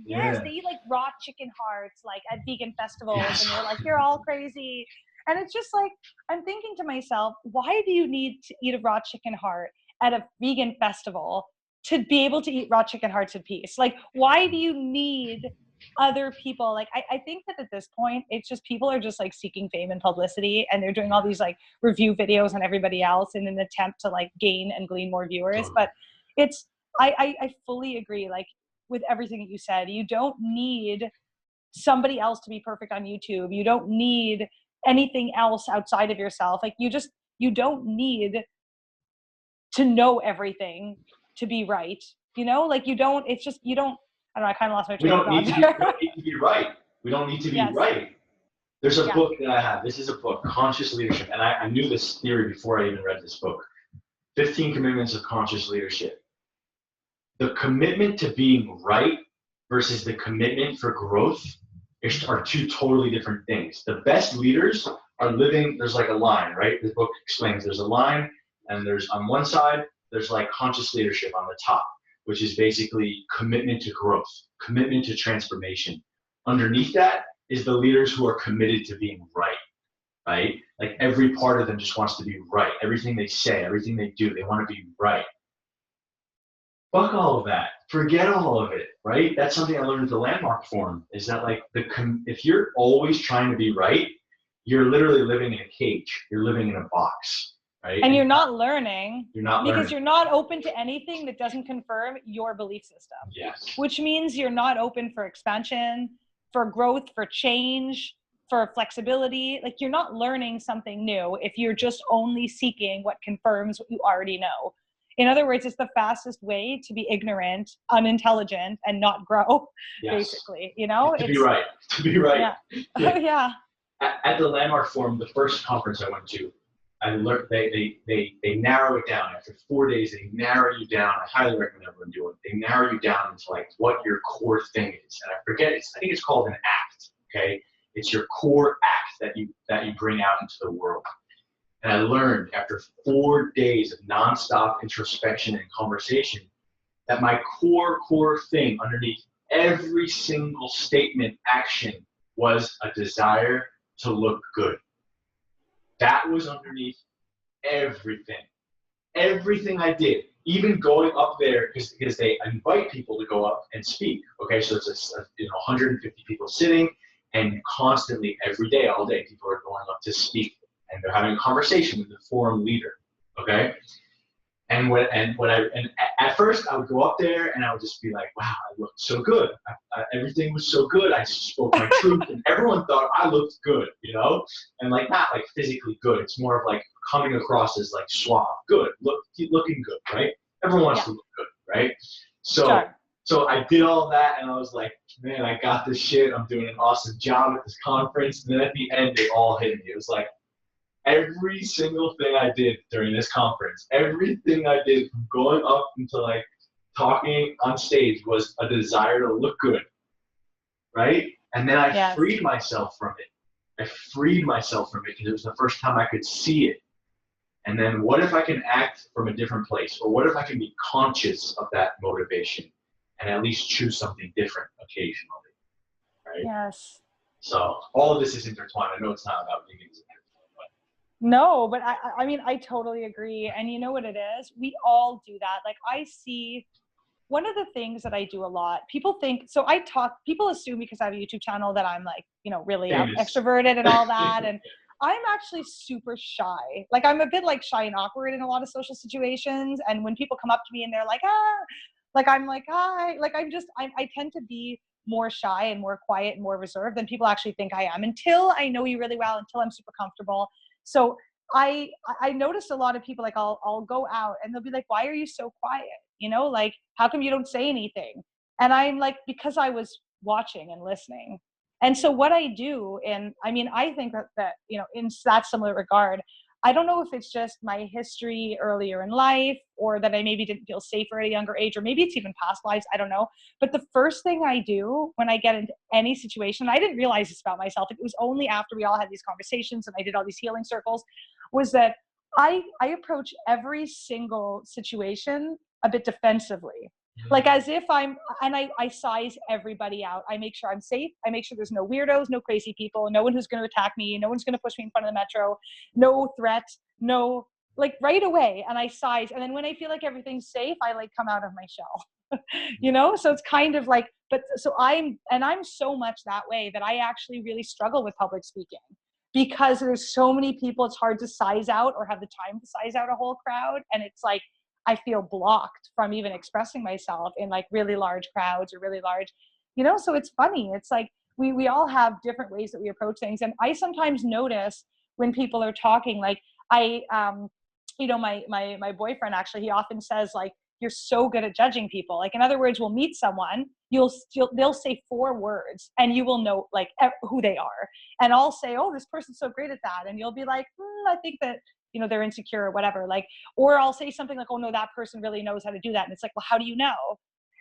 they eat like raw chicken hearts, like at vegan festivals, and you're like, you're all crazy. And it's just like, I'm thinking to myself, why do you need to eat a raw chicken heart at a vegan festival to be able to eat raw chicken hearts in peace? Like, why do you need other people? Like, I think that at this point, it's just people are just like seeking fame and publicity, and they're doing all these like review videos on everybody else in an attempt to like gain and glean more viewers. But it's, I fully agree, like, with everything that you said. You don't need somebody else to be perfect on YouTube. You don't need anything else outside of yourself. Like, you don't need to know everything to be right. You know, like, it's just, I don't know, I kind of lost my train of thought. We don't need to be right. We don't need to be right. There's a book that I have. This is a book, Conscious Leadership. And I knew this theory before I even read this book. 15 Commitments of Conscious Leadership. The commitment to being right versus the commitment for growth are two totally different things. The best leaders are living, there's like a line, right? The book explains there's a line, and there's on one side, there's like conscious leadership on the top, which is basically commitment to growth, commitment to transformation. Underneath that is the leaders who are committed to being right, right? Like, every part of them just wants to be right. Everything they say, everything they do, they want to be right. Fuck all of that. Forget all of it, right? That's something I learned at the Landmark Forum, is that like, if you're always trying to be right, you're literally living in a cage. You're living in a box. Right? And you're not learning. Because you're not open to anything that doesn't confirm your belief system. Yes. Which means you're not open for expansion, for growth, for change, for flexibility. Like, you're not learning something new if you're just only seeking what confirms what you already know. In other words, it's the fastest way to be ignorant, unintelligent, and not grow, basically. You know? To be right. Yeah. At the Landmark Forum, the first conference I went to, I learned they narrow it down. After 4 days, they narrow you down. I highly recommend everyone do it. They narrow you down into like what your core thing is. And I think it's called an act. Okay, it's your core act that you bring out into the world. And I learned after 4 days of nonstop introspection and conversation that my core thing underneath every single statement, action, was a desire to look good. That was underneath everything. everything I did, even going up there, because they invite people to go up and speak. Okay, so it's 150 people sitting, and constantly every day, all day, people are going up to speak, and they're having a conversation with the forum leader. Okay, and at first I would go up there and I would just be like, wow, I looked so good. Everything was so good. I spoke my truth, and everyone thought I looked good, and like not like physically good. It's more of like coming across as like suave, good, looking good, right? Everyone wants to look good, right? So I did all that, and I was like, man, I got this shit. I'm doing an awesome job at this conference. And then at the end, it all hit me. It was like, every single thing I did during this conference, everything I did from going up into like talking on stage was a desire to look good, right? And then I freed myself from it. I freed myself from it because it was the first time I could see it. And then what if I can act from a different place? Or what if I can be conscious of that motivation and at least choose something different occasionally, right? Yes. So all of this is intertwined. I know it's not about veganism. No, but I mean, I totally agree. And you know what it is? We all do that. Like I see one of the things that I do a lot, people assume because I have a YouTube channel that I'm like, really extroverted and all that. And I'm actually super shy. Like I'm a bit like shy and awkward in a lot of social situations. And when people come up to me and they're like, like I'm like, hi, like I tend to be more shy and more quiet and more reserved than people actually think I am until I know you really well, until I'm super comfortable. So I noticed a lot of people, like I'll go out and they'll be like, why are you so quiet? Like, how come you don't say anything? And I'm like, because I was watching and listening. And so what I do, and I mean, I think that in that similar regard, I don't know if it's just my history earlier in life, or that I maybe didn't feel safer at a younger age, or maybe it's even past lives, I don't know. But the first thing I do when I get into any situation, I didn't realize this about myself, it was only after we all had these conversations and I did all these healing circles, was that I approach every single situation a bit defensively. Like as if I size everybody out. I make sure I'm safe. I make sure there's no weirdos, no crazy people, no one who's going to attack me, no one's going to push me in front of the metro, no threats, no, like right away. And I size. And then when I feel like everything's safe, I like come out of my shell, So it's kind of like, I'm so much that way that I actually really struggle with public speaking because there's so many people, it's hard to size out or have the time to size out a whole crowd. And it's like, I feel blocked from even expressing myself in like really large crowds or really large, so it's funny. It's like, we all have different ways that we approach things. And I sometimes notice when people are talking, like my boyfriend, actually, he often says like, you're so good at judging people. Like, in other words, we'll meet someone, they'll say 4 words and you will know like who they are. And I'll say, oh, this person's so great at that. And you'll be like, I think that, they're insecure or whatever, like, or I'll say something like, oh no, that person really knows how to do that. And it's like, well, how do you know?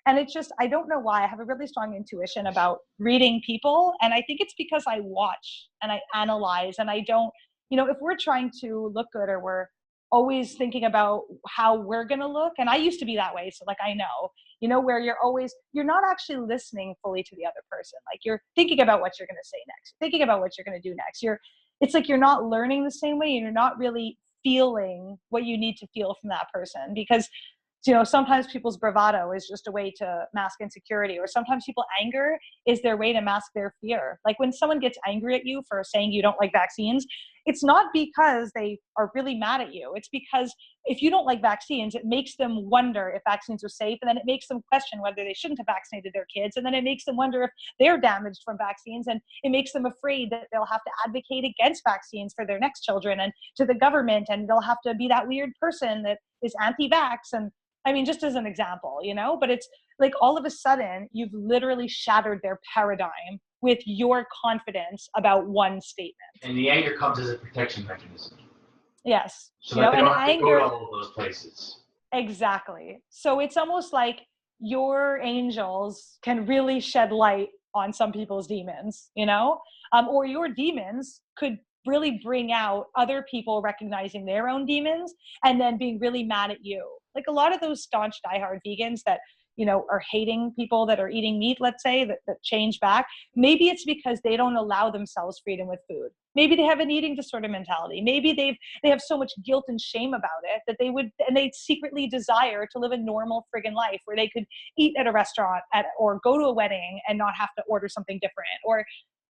And it's just, I don't know why. I have a really strong intuition about reading people. And I think it's because I watch and I analyze, and I don't, if we're trying to look good, or we're always thinking about how we're going to look. And I used to be that way. So like, I know, where you're not actually listening fully to the other person. Like you're thinking about what you're going to say next, thinking about what you're going to do next. It's like, you're not learning the same way, and you're not really feeling what you need to feel from that person, because sometimes people's bravado is just a way to mask insecurity, or sometimes people anger is their way to mask their fear. Like when someone gets angry at you for saying you don't like vaccines, it's not because they are really mad at you. It's because if you don't like vaccines, it makes them wonder if vaccines are safe, and then it makes them question whether they shouldn't have vaccinated their kids, and then it makes them wonder if they're damaged from vaccines, and it makes them afraid that they'll have to advocate against vaccines for their next children and to the government, and they'll have to be that weird person that is anti-vax. And I mean, just as an example, but it's like all of a sudden you've literally shattered their paradigm with your confidence about one statement. And the anger comes as a protection mechanism. Yes. So that they don't have to go to all of those places. Exactly. So it's almost like your angels can really shed light on some people's demons, or your demons could really bring out other people recognizing their own demons and then being really mad at you. Like a lot of those staunch diehard vegans that are hating people that are eating meat, let's say, that change back. Maybe it's because they don't allow themselves freedom with food. Maybe they have an eating disorder mentality. Maybe they have so much guilt and shame about it that they secretly desire to live a normal friggin' life where they could eat at a restaurant or go to a wedding and not have to order something different. Or,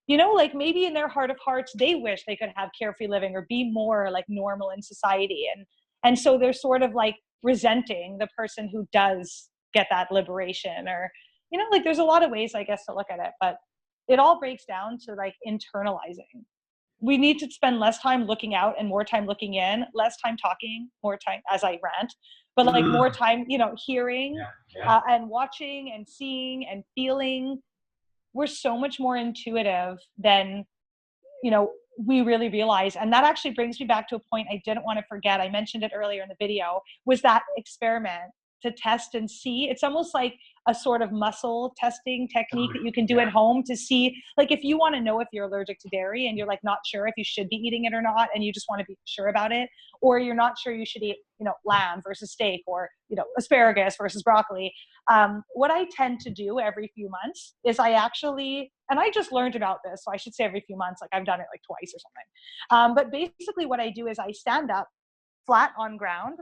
like maybe in their heart of hearts, they wish they could have carefree living or be more like normal in society. And so they're sort of like resenting the person who does get that liberation, or, like there's a lot of ways, I guess, to look at it, but it all breaks down to like internalizing. We need to spend less time looking out and more time looking in, less time talking, more time as I rant, but like more time, hearing and watching and seeing and feeling. We're so much more intuitive than, we really realize. And that actually brings me back to a point I didn't want to forget. I mentioned it earlier in the video, was that experiment to test and see. It's almost like a sort of muscle testing technique that you can do at home to see, like if you want to know if you're allergic to dairy and you're like not sure if you should be eating it or not, and you just want to be sure about it, or you're not sure you should eat, lamb versus steak, or, asparagus versus broccoli. What I tend to do every few months is I just learned about this, so I should say every few months, like I've done it like twice or something. But basically what I do is I stand up flat on ground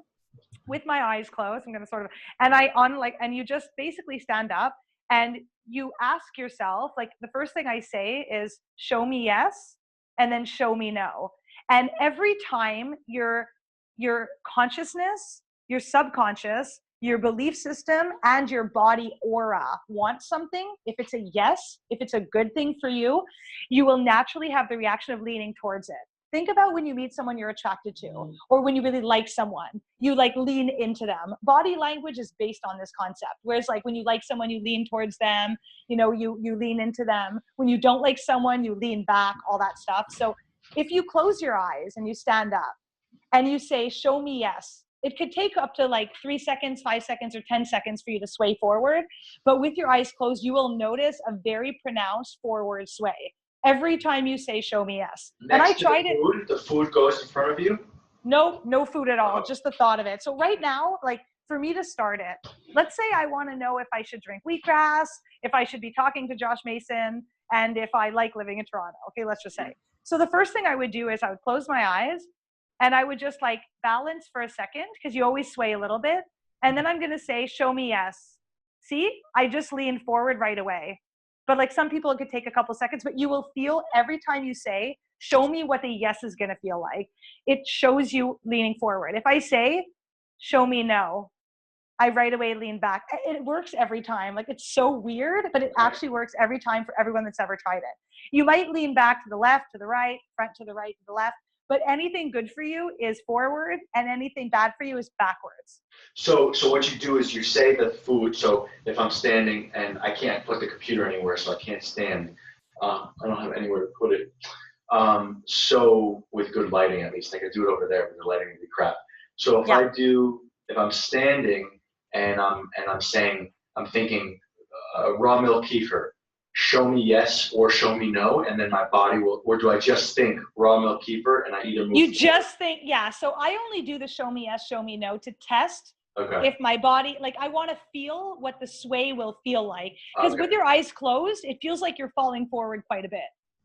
with my eyes closed. I'm going to sort of, and you just basically stand up and you ask yourself, like the first thing I say is show me yes, and then show me no. And every time your consciousness, your subconscious, your belief system, and your body aura want something, if it's a yes, if it's a good thing for you, you will naturally have the reaction of leaning towards it. Think about when you meet someone you're attracted to, or when you really like someone, you like lean into them. Body language is based on this concept. Whereas like when you like someone, you lean towards them, you lean into them. When you don't like someone, you lean back, all that stuff. So if you close your eyes and you stand up and you say, show me yes, it could take up to like 3 seconds, 5 seconds, or 10 seconds for you to sway forward. But with your eyes closed, you will notice a very pronounced forward sway every time you say, show me yes. Next, and I tried it. The food goes in front of you? No food at all, just the thought of it. So right now, like for me to start it, let's say I want to know if I should drink wheatgrass, if I should be talking to Josh Mason, and if I like living in Toronto. Okay, let's just say. So the first thing I would do is I would close my eyes and I would just like balance for a second, because you always sway a little bit. And then I'm going to say, show me yes. See, I just lean forward right away. But like some people, it could take a couple seconds, but you will feel every time you say, show me what the yes is going to feel like. It shows you leaning forward. If I say, show me no, I right away lean back. It works every time. Like it's so weird, but it actually works every time for everyone that's ever tried it. You might lean back to the left, to the right, front to the right, to the left. But anything good for you is forward, and anything bad for you is backwards. So what you do is you say the food. So if I'm standing and I can't put the computer anywhere, so I can't stand, I don't have anywhere to put it. So with good lighting, at least I could do it over there, but the lighting would be crap. So if I'm standing and I'm thinking raw milk kefir, show me yes or show me no, and then my body will, or do I just think raw milk kefir and I either move? You just think, yeah. So I only do the show me yes, show me no to test if my body, like I want to feel what the sway will feel like. Because with your eyes closed, it feels like you're falling forward quite a bit.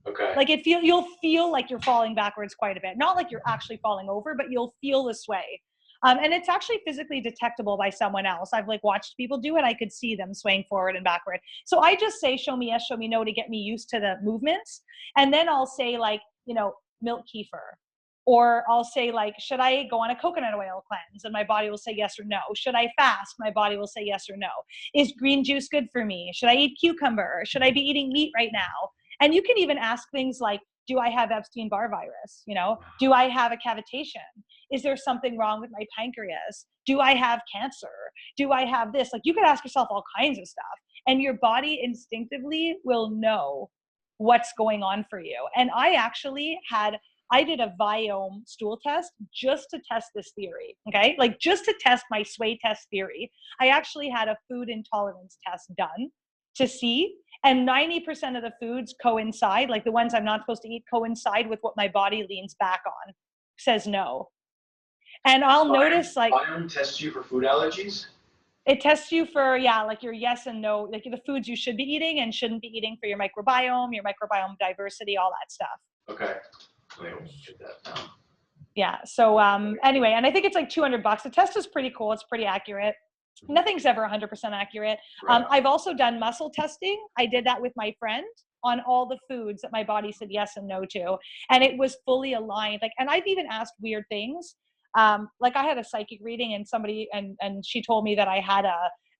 Okay. Like you'll feel like you're falling backwards quite a bit. Not like you're actually falling over, but you'll feel the sway. And it's actually physically detectable by someone else. I've like watched people do it. I could see them swaying forward and backward. So I just say, show me yes, show me no, to get me used to the movements. And then I'll say like, milk kefir. Or I'll say like, should I go on a coconut oil cleanse? And my body will say yes or no. Should I fast? My body will say yes or no. Is green juice good for me? Should I eat cucumber? Should I be eating meat right now? And you can even ask things like, do I have Epstein-Barr virus? Do I have a cavitation? Is there something wrong with my pancreas? Do I have cancer? Do I have this? Like you could ask yourself all kinds of stuff, and your body instinctively will know what's going on for you. And I did a Viome stool test just to test this theory, okay? Like just to test my sway test theory. I actually had a food intolerance test done to see, and 90% of the foods coincide, like the ones I'm not supposed to eat coincide with what my body leans back on, says no. And I'll notice like— Viome tests you for food allergies? It tests you for, yeah, like your yes and no, like the foods you should be eating and shouldn't be eating for your microbiome diversity, all that stuff. Okay. Wait, get that down. Yeah. So anyway, and I think it's like $200. The test is pretty cool. It's pretty accurate. Nothing's ever 100% accurate. Right. I've also done muscle testing. I did that with my friend on all the foods that my body said yes and no to. And it was fully aligned. Like, and I've even asked weird things. Like I had a psychic reading and somebody, and she told me that I had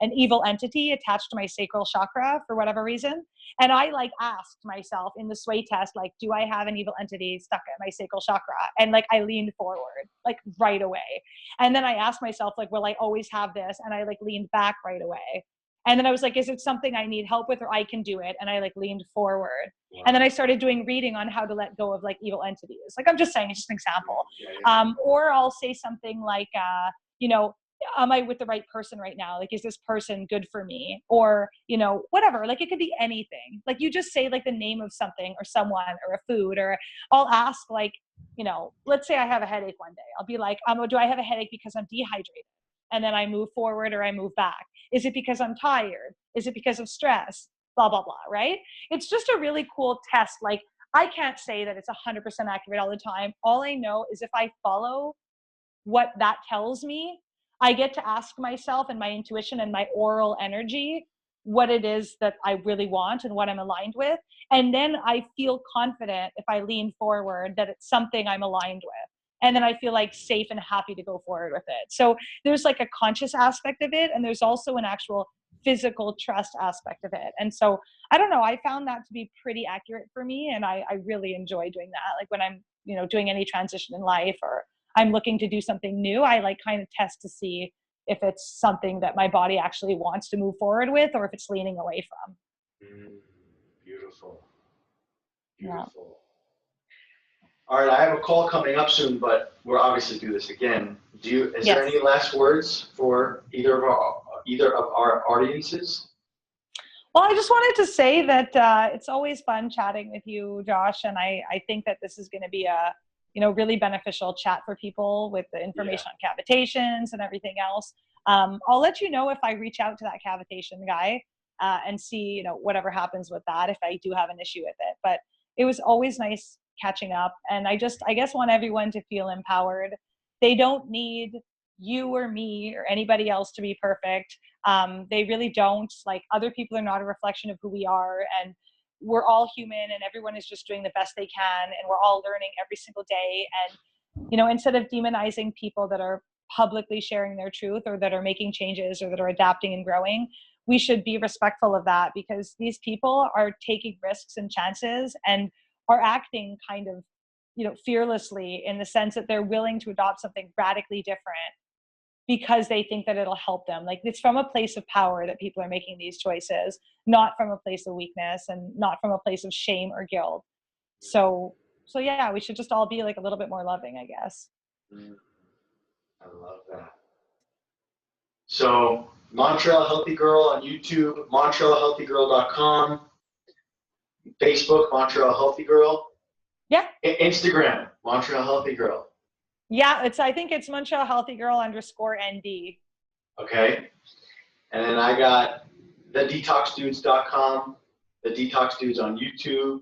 an evil entity attached to my sacral chakra for whatever reason. And I like asked myself in the sway test, like, do I have an evil entity stuck at my sacral chakra? And like, I leaned forward, like right away. And then I asked myself, like, will I always have this? And I like leaned back right away. And then I was like, is it something I need help with or I can do it? And I like leaned forward. Wow. And then I started doing reading on how to let go of like evil entities. Like, I'm just saying, it's just an example. Yeah. Or I'll say something like, you know, am I with the right person right now? Like, is this person good for me? Or, you know, whatever, like it could be anything. Like you just say like the name of something or someone or a food, or I'll ask like, you know, let's say I have a headache one day. I'll be like, do I have a headache because I'm dehydrated? And then I move forward or I move back. Is it because I'm tired? Is it because of stress? Blah, blah, blah, right? It's just a really cool test. Like I can't say that it's 100% accurate all the time. All I know is if I follow what that tells me, I get to ask myself and my intuition and my oral energy what it is that I really want and what I'm aligned with. And then I feel confident if I lean forward that it's something I'm aligned with. And then I feel like safe and happy to go forward with it. So there's like a conscious aspect of it. And there's also an actual physical trust aspect of it. And so I don't know, I found that to be pretty accurate for me. And I really enjoy doing that. Like when I'm, you know, doing any transition in life or I'm looking to do something new, I like kind of test to see if it's something that my body actually wants to move forward with or if it's leaning away from. Beautiful. Beautiful. Yeah. All right, I have a call coming up soon, but we'll obviously do this again. Is there any last words for either of our audiences? Well, I just wanted to say that it's always fun chatting with you, Josh, and I think that this is going to be a really beneficial chat for people with the information on cavitations and everything else. I'll let you know if I reach out to that cavitation guy and see, whatever happens with that, if I do have an issue with it. But it was always nice catching up. And I guess want everyone to feel empowered. They don't need you or me or anybody else to be perfect. They really don't. Like, other people are not a reflection of who we are. And we're all human and everyone is just doing the best they can. And we're all learning every single day. And, instead of demonizing people that are publicly sharing their truth or that are making changes or that are adapting and growing, we should be respectful of that, because these people are taking risks and chances and are acting kind of, fearlessly, in the sense that they're willing to adopt something radically different because they think that it'll help them. Like, it's from a place of power that people are making these choices, not from a place of weakness and not from a place of shame or guilt. So yeah, we should just all be like a little bit more loving, I guess. I love that. So Montreal Healthy Girl on YouTube, MontrealHealthyGirl.com, Facebook, Montreal Healthy Girl. Yeah. Instagram, Montreal Healthy Girl. Yeah, I think it's Montreal Healthy Girl _ND. Okay. And then I got thedetoxdudes.com, the Detox Dudes on YouTube,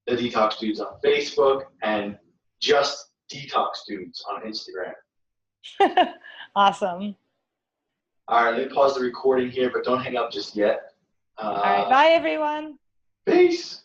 the Detox Dudes on Facebook, and just Detox Dudes on Instagram. Awesome. All right, let me pause the recording here, but don't hang up just yet. All right, bye everyone. Peace.